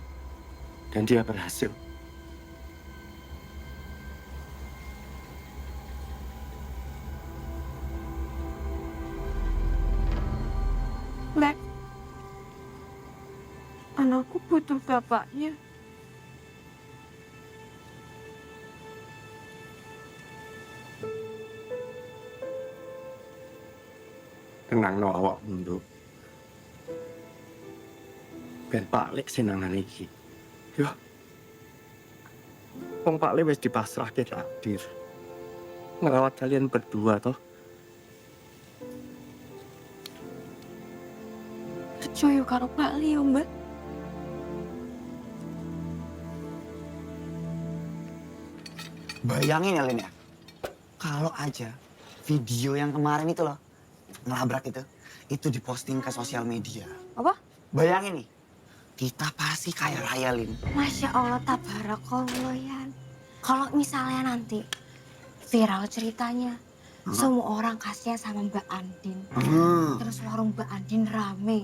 dan dia berhasil. Lek, anakku butuh bapaknya. Tenang no awak mundur. Ben Pak Lek senangan iki. Yo. Wong Pak Lek wis dipasrahke takdir. Ngerawat kalian berdua toh. Percaya karo Pak Leo, Mbak. Bayangin ya, Lin ya. Kalau aja video yang kemarin itu loh, ngelabrak itu diposting ke sosial media. Apa? Bayangin nih, kita pasti kaya raya, Lin. Masya Allah, tabarakallah, Yan. Kalau misalnya nanti viral ceritanya, semua orang kasihan sama Mbak Andin. Terus warung Mbak Andin rame.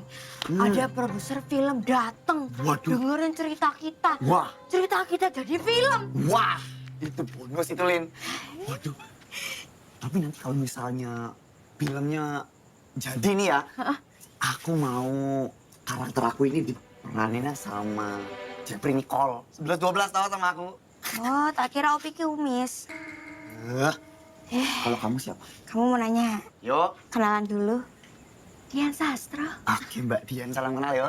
Ada produser film dateng, dengerin cerita kita. Wah. Cerita kita jadi film. Wah, itu bonus itu, Lin. Waduh. Tapi nanti kalau misalnya filmnya jadi nih ya, aku mau karakter aku ini diperaninnya sama Jeffrey Nicole. 11-12 tahun sama aku. Oh, tak kira Opi ki Umis. Kalau kamu siapa? Kamu mau nanya? Yo. Kenalan dulu. Dian Sastro. Oke, Mbak Dian, salam kenal yo.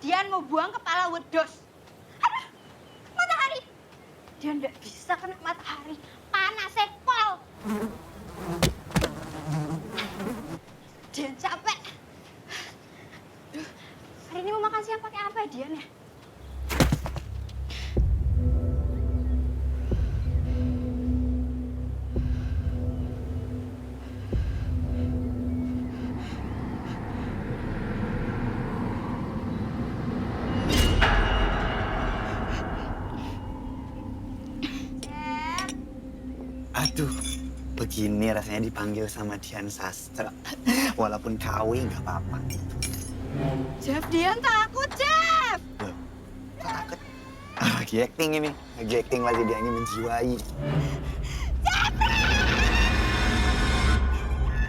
Dian mau buang kepala wedus. Aduh, matahari. Dian nggak bisa kena matahari. Panas pol. Dian capek. Duh, hari ini mau makan siang pakai apa ya Dian ya? Aduh, begini rasanya dipanggil sama Dian Sastra. Walaupun kawin nggak apa-apa. Jeff, Dian takut, Jeff. Takut. Lagi acting ini. Lagi acting lagi dia ingin menjiwai.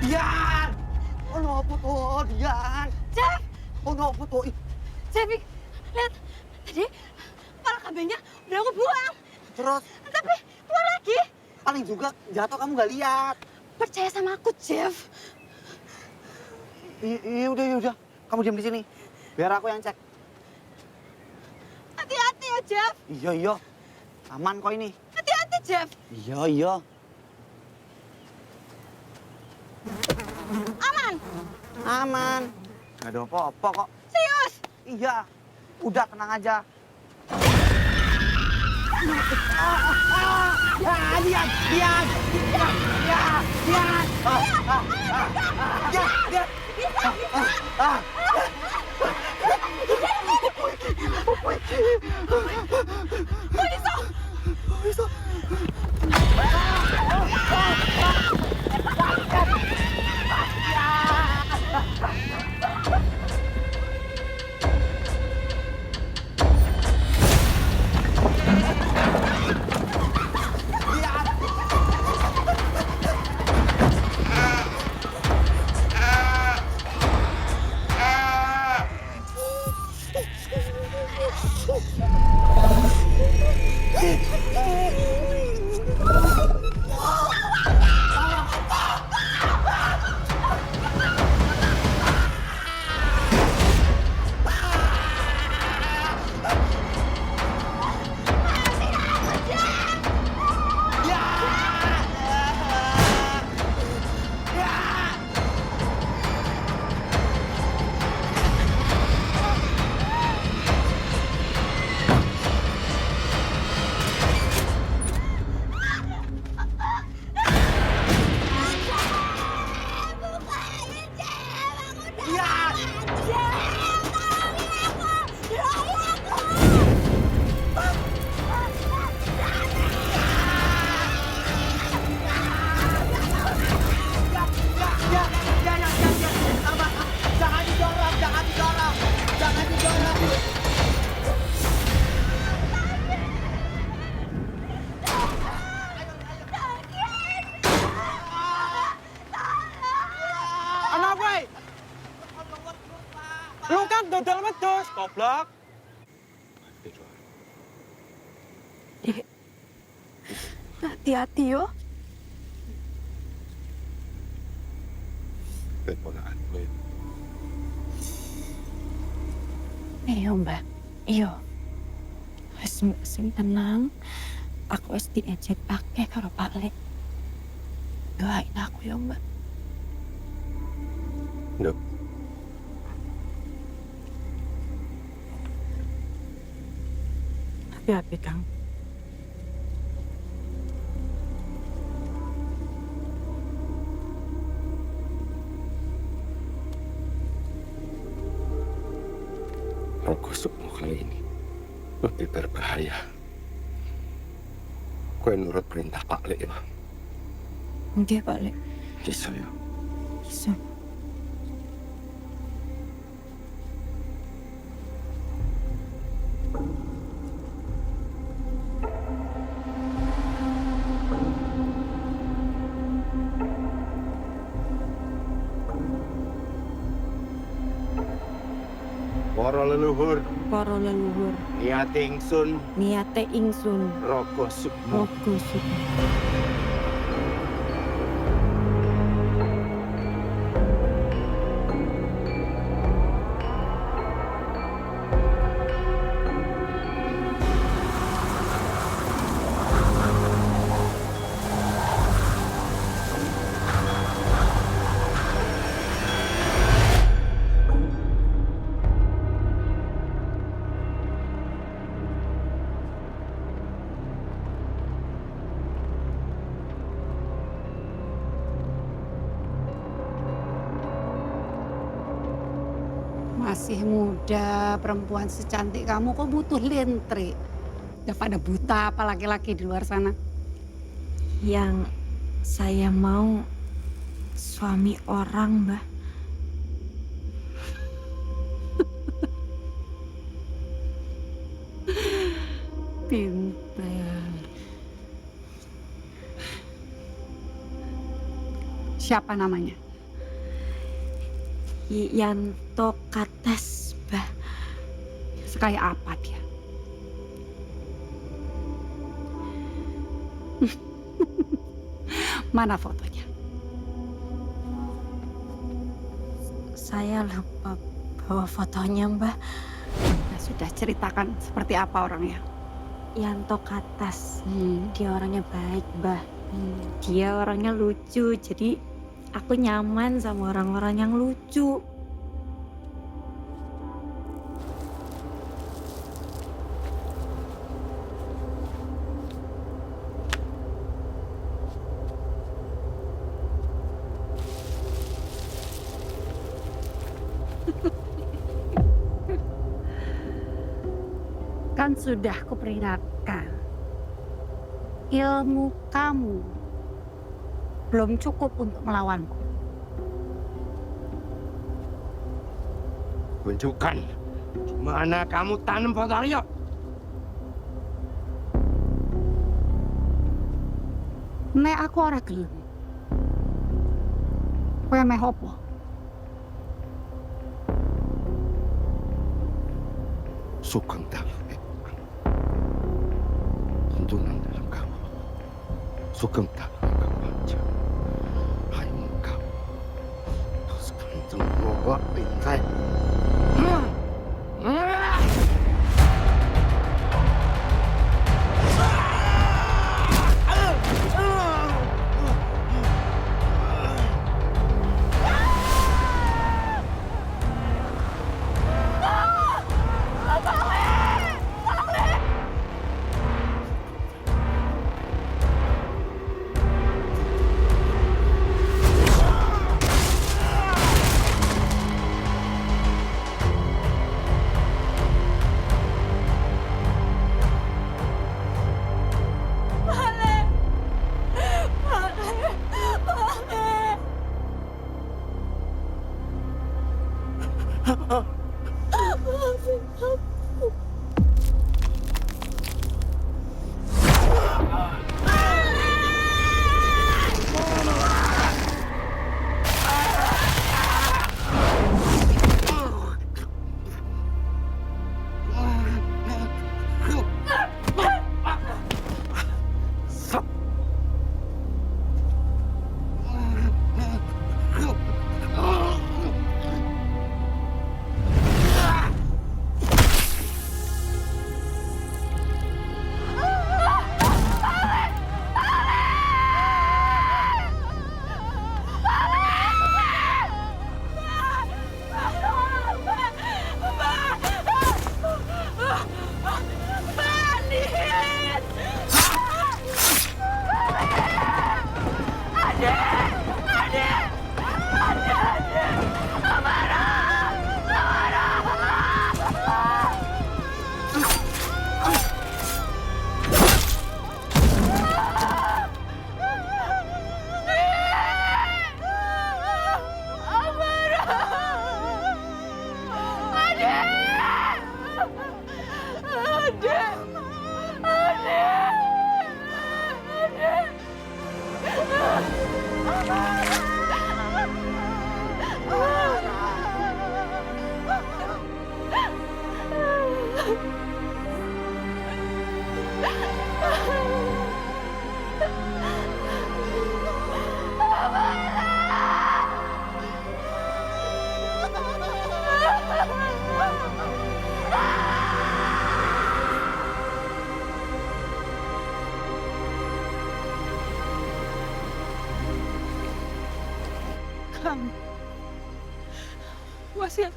Dian! Oh, no, tuh, Dian. Jeff! Oh, no, tuh. Jeff, lihat. Tadi kepala kambingnya udah aku buang. Terus? Tapi keluar lagi. Paling juga jatuh kamu nggak lihat. Percaya sama aku, Jeff. Iya udah. Kamu diam di sini. Biar aku yang cek. Hati-hati ya, Jeff. Iya. Aman kok ini. Hati-hati, Jeff. Iya. Aman. Gak ada apa-apa kok. Serius? Iya. Udah, tenang aja. Lu kan dodol wedhus, goblok. Dek, hati-hati yo. Keponakanku itu. Iya, Mbak. Iya. Wis Mbak sing tenang. Aku wis diejek akeh karo Pak Lek. Doain aku ya, Mbak. Nduk. Hati-hati, Kang. Roh kusukmu kali ini lebih berbahaya. Kue nurut perintah Pak Lek ya. Nggih, Pak Lek. Bisa ya. Bisa. Para leluhur, Niate ingsun niate ingsun Raga Sukma. Masih muda, perempuan secantik kamu kok butuh lintrik. Udah pada buta apa laki-laki di luar sana? Yang saya mau suami orang, Mbah. Pinter. Siapa namanya? Yanto Kates, Mbah. Sekaya apa dia? Mana fotonya? saya lupa bawa fotonya, Mbak. Nah, sudah ceritakan seperti apa orangnya? Yanto Katas. Dia orangnya baik, Mbak. Dia orangnya lucu, jadi aku nyaman sama orang-orang yang lucu. Kan sudah kuperingatkan. Ilmu kamu belum cukup untuk melawanku. Tunjukkan di mana kamu tanam foto Aryo. Nek aku ora gelem. Kowe meh opo? Sugeng Dalu. Tuntunan dalam kamu. Sugeng Dalu ingkang panjang. Haimu kamu. Terus kanjeng bawa pintai.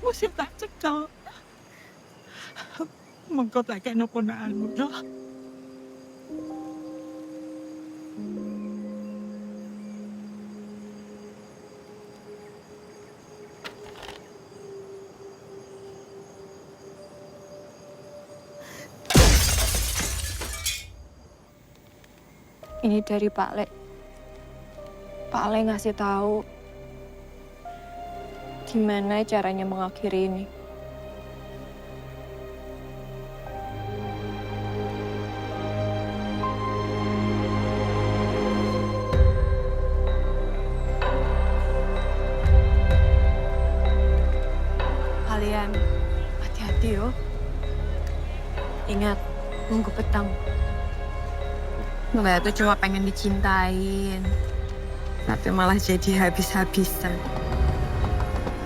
Wasiat tak cekel. Mengko tak kena ponakanmu yo. Ini dari Pak Le. Pak Le ngasih tahu gimana caranya mengakhiri ini. Kalian hati-hati yo. Ingat, nunggu petang. Nggak itu cuma pengen dicintain, tapi malah jadi habis-habisan.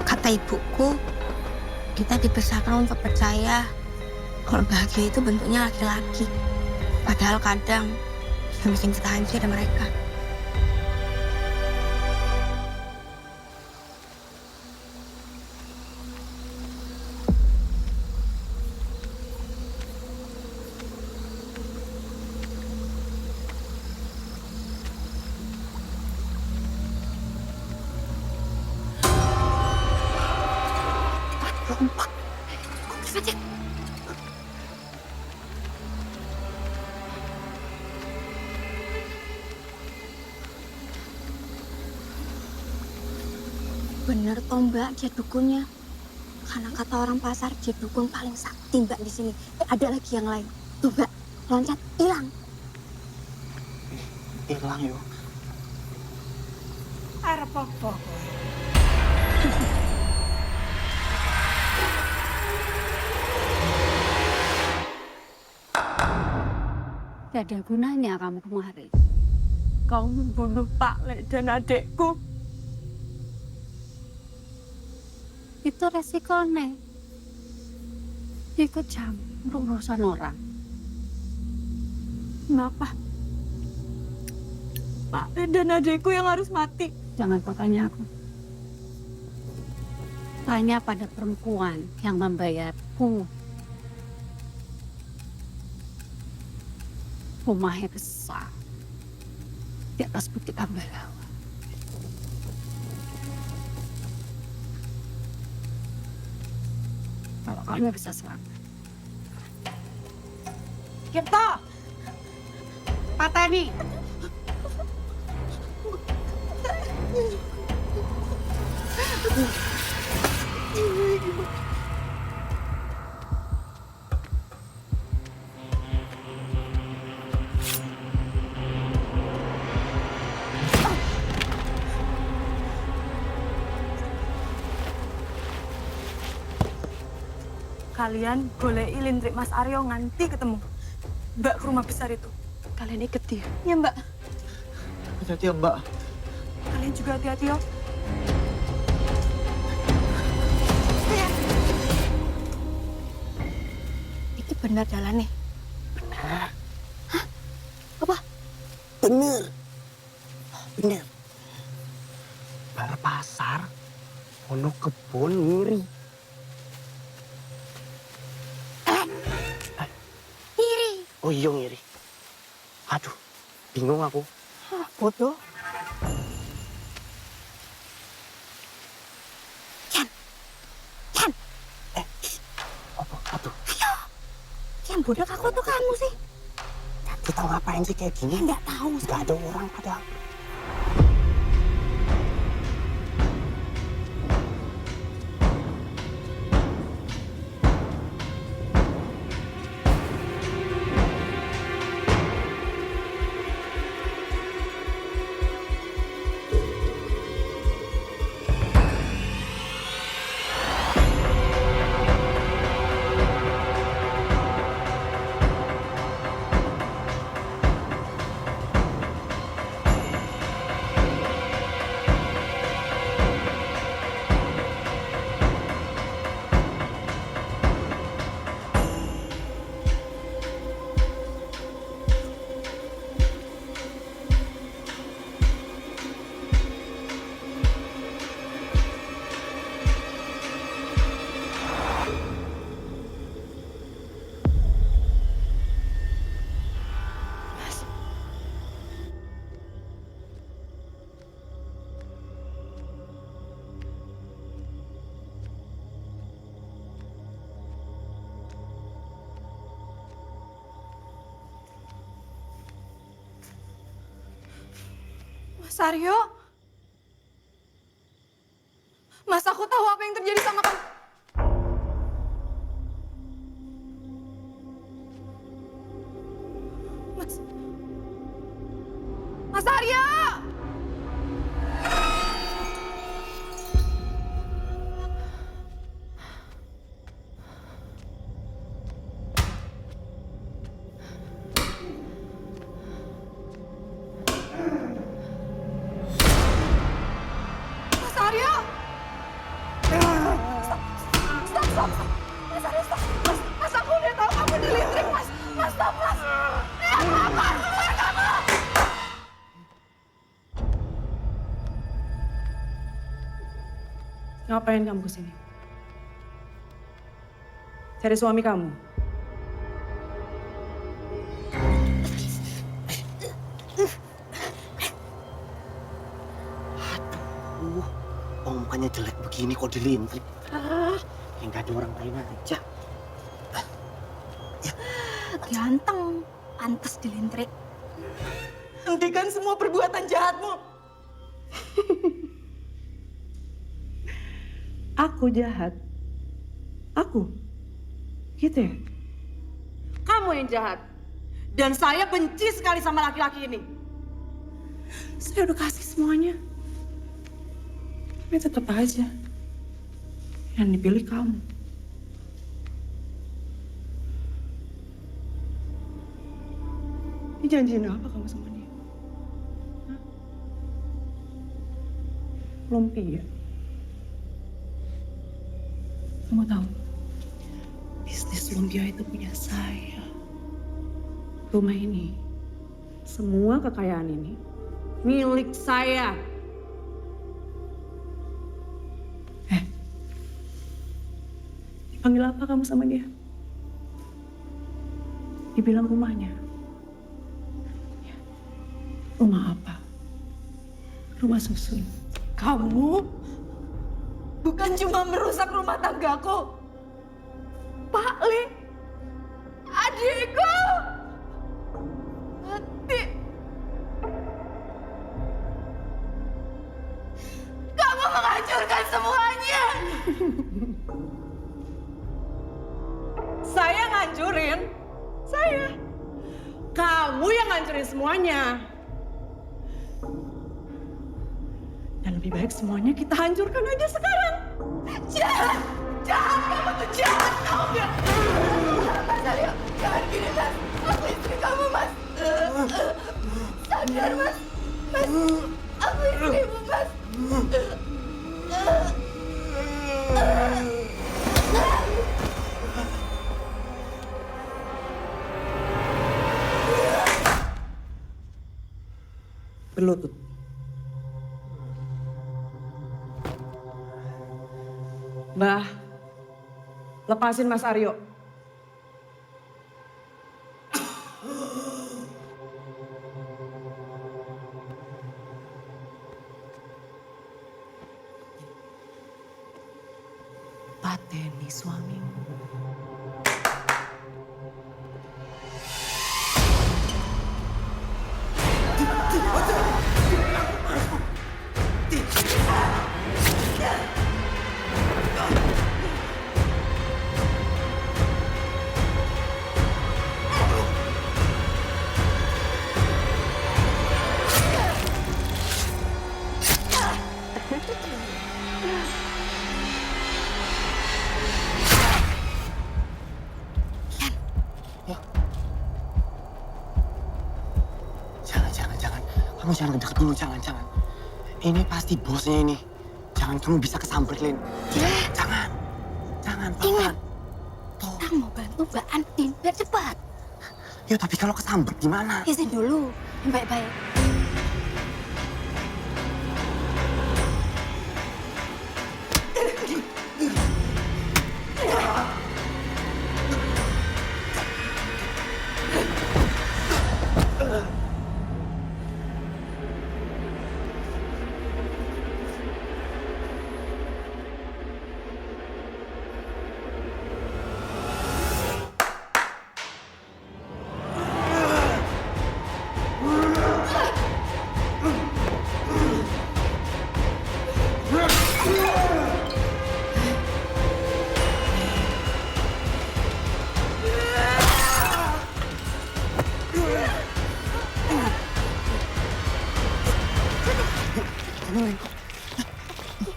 Kata ibuku, kita dibesarkan untuk percaya kalau bahagia itu bentuknya laki-laki. Padahal kadang yang bikin kita hancur ada mereka. Bener toh Mbak, dia dukunnya. Karena kata orang pasar, dia dukun paling sakti Mbak di sini. Ada lagi yang lain. Tuh Mbak, loncat, hilang. Hilang yo. Arep apa? Tidak ada gunanya kamu kemari. Kau membunuh Pak Lek dan adekku. Itu resikonya. Ikut campur urusan orang. Kenapa? Pak Lek dan adekku yang harus mati. Jangan kau tanya aku. Tanya pada perempuan yang membayarku. Rumahnya besar. Di atas bukit Ambarawa. Kalau kamu bisa selamat. Kita! Pateni! Kalian goleki Lintrik Mas Aryo nganti ketemu. Mbak ke rumah besar itu. Kalian ikut dia. Ya Mbak. Hati-hati ya, Mbak. Kalian juga hati-hati ya. Itu benar jalannya. Bener. Hah? Apa? Bener. Bener. Bar pasar, ono kebun ngiri. Iri. Oh iya ngiri. Aduh, bingung aku. Bodoh. Chan. Aduh. Ayo. Yang bodoh aku tuh kamu sih. Kita ngapain sih kayak gini? Nggak tahu. Nggak ada orang padahal. Mas Aryo? Mas, aku tahu apa yang terjadi sama kamu. Mas Aryo! Mas Aryo! Ngapain kamu kesini? Cari suami kamu? Aduh, mukanya jelek begini kok dilintrik. Kayak nggak ada orang lain aja. Ganteng, pantas dilintrik. Hentikan semua perbuatan jahatmu. Aku jahat. Aku? Gitu ya? Kamu yang jahat. Dan saya benci sekali sama laki-laki ini. Saya udah kasih semuanya. Tapi tetap aja. Yang dipilih kamu. Ini janjiin apa kamu sama dia? Hah? Lumpia. Kamu tahu, bisnis lumpia itu punya saya. Rumah ini, semua kekayaan ini, milik saya. Dipanggil apa kamu sama dia? Dibilang rumahnya. Rumah apa? Rumah susun. Kamu bukan cuma merusak rumah tanggaku. Pak Le, adikku, mati. Kamu menghancurkan semuanya. Saya ngancurin? Saya. Kamu yang ngancurin semuanya. Dan lebih baik semuanya kita hancurkan aja sekarang. Jahat! Jahat! Kamu tuh jahat! Kamu biar... Mas Aryo, jangan gini, Mas. Aku istri kamu, Mas. Sadar, Mas. Mas, aku istrimu, Mas. Berlutut. Mbah, lepasin Mas Aryo. Pateni suamimu. Kamu jangan deket dulu, jangan. Ini pasti bosnya ini. Jangan kamu bisa kesamperin. Jangan, pelan. Kita mau bantu Mbak Andin biar cepat. Ya tapi kalau kesambet gimana? Izin dulu, yang baik-baik.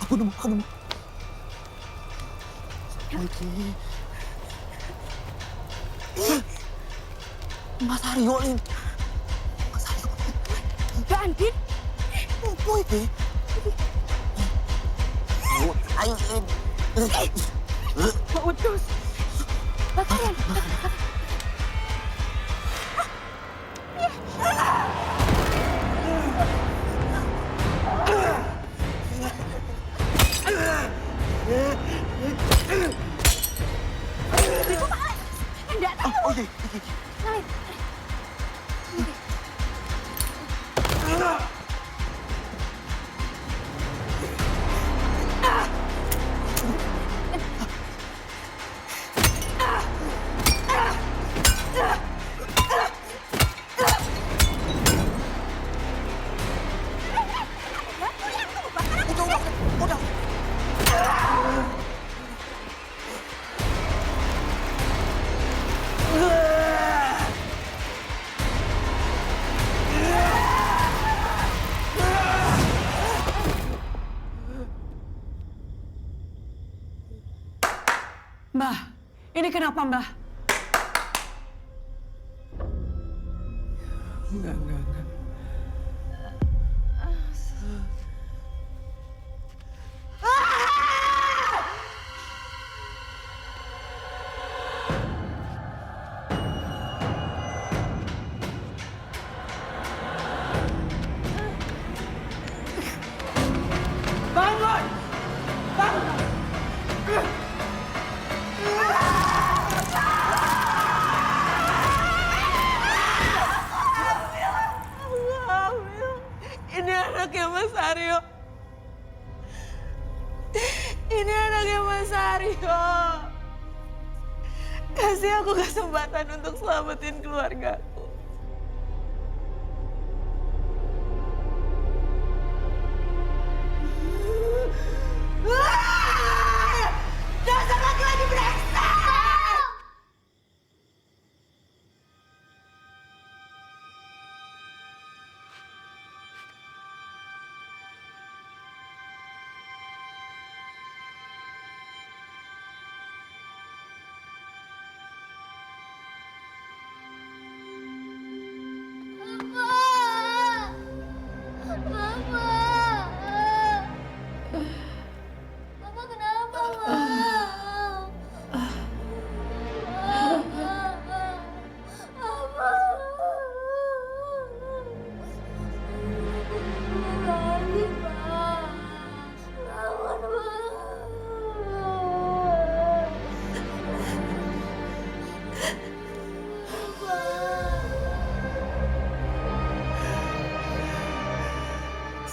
Aku nemu. Mas Aryo, Lin. Mbak Andin? Apa itu? Ayo, Lin. Mbak Udus. Bagian. Oh iya. Salib. Mbah, ini kenapa Mbah? Enggak. Bangun! Bangun! Ini anaknya Mas Aryo. Ini anaknya Mas Aryo. Kasih aku kesempatan untuk selamatin keluargaku. Dasar laki-laki brengsek!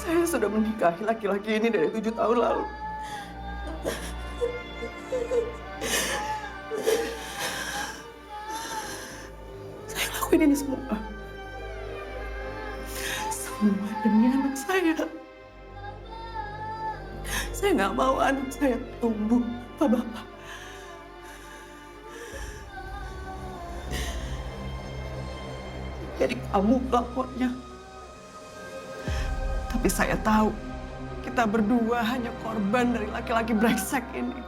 Saya sudah menikahi laki-laki ini dari 7 tahun lalu. Saya lakuin ini semua. Semua demi anak saya. Saya nggak mau anak saya tumbuh bapak-bapak. Jadi kamu pelapornya. Tapi saya tahu kita berdua hanya korban dari laki-laki brengsek ini.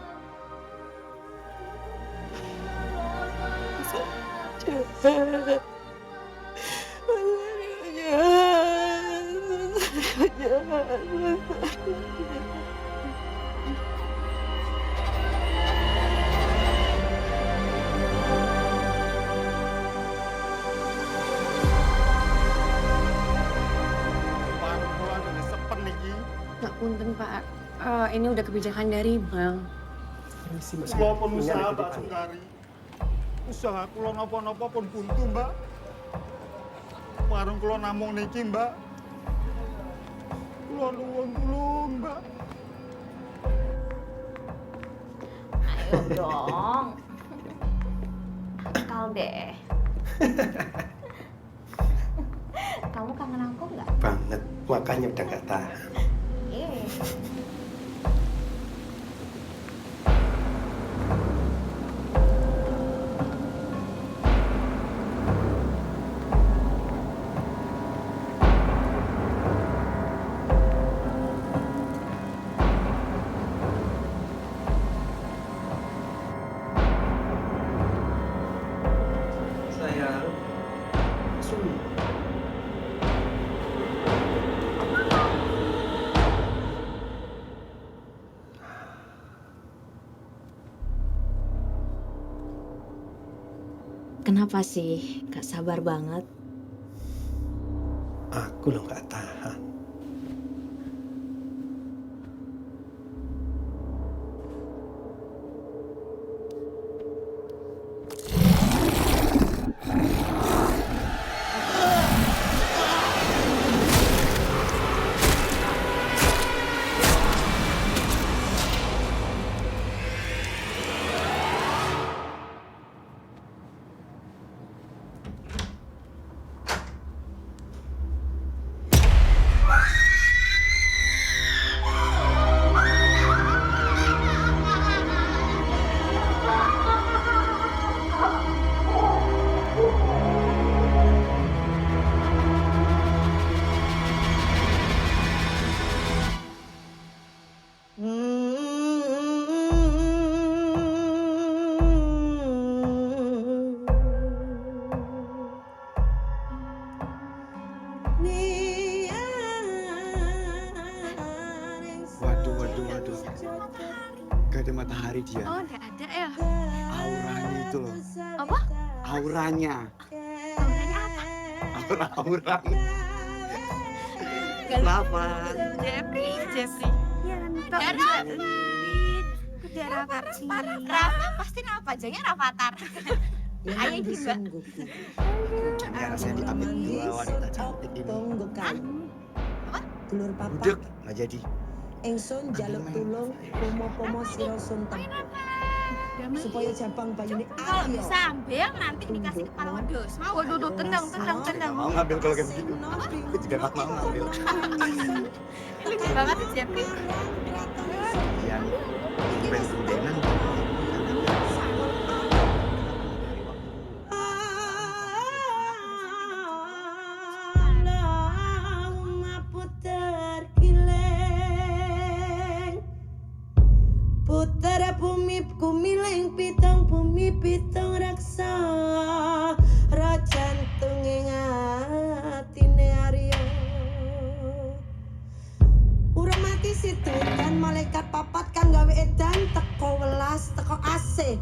Jahat. Punten Pak, ini udah kebijakan dari bank. Kula pun usaha Mbak Sungkari. Usaha kula napa-napa pun buntu, Mbak. Warung kula namung niki, Mbak. Kula nuwun tulung, Mbak. Ayo dong. Akal deh. Kamu kangen aku nggak? Banget, makanya udah gak tahan. Sayang, Sumi. Kenapa sih? Gak sabar banget. Aku loh gak tahan. cari dia. Oh, nggak ada ya? Auranya itu loh. Apa? Auranya. Auranya apa? Aura. Kenapa? Jeffrey. Ya, Rafa pasti nama panjangnya Rafathar. Ayo juga. Ya rasanya diambil dua wanita cantik ini. Dulur papa. Budek, nggak jadi. Ingsun jaluk tulung pomo-pomo sira suntem. Supaya jabang bayune Kalau bisa ambil nanti dikasih kepala wedhus. Mau waduh tendang. Mau ngambil kalau kayak begitu. Aku juga nggak mau ngambil. Lucu banget sih Jeffrey. Yang bendenan. Putra bumi kumiling pitong bumi pitong raksa rajantung ing atine Arya urung mati situ dan malaikat papat kang gawe edan teko welas teko asih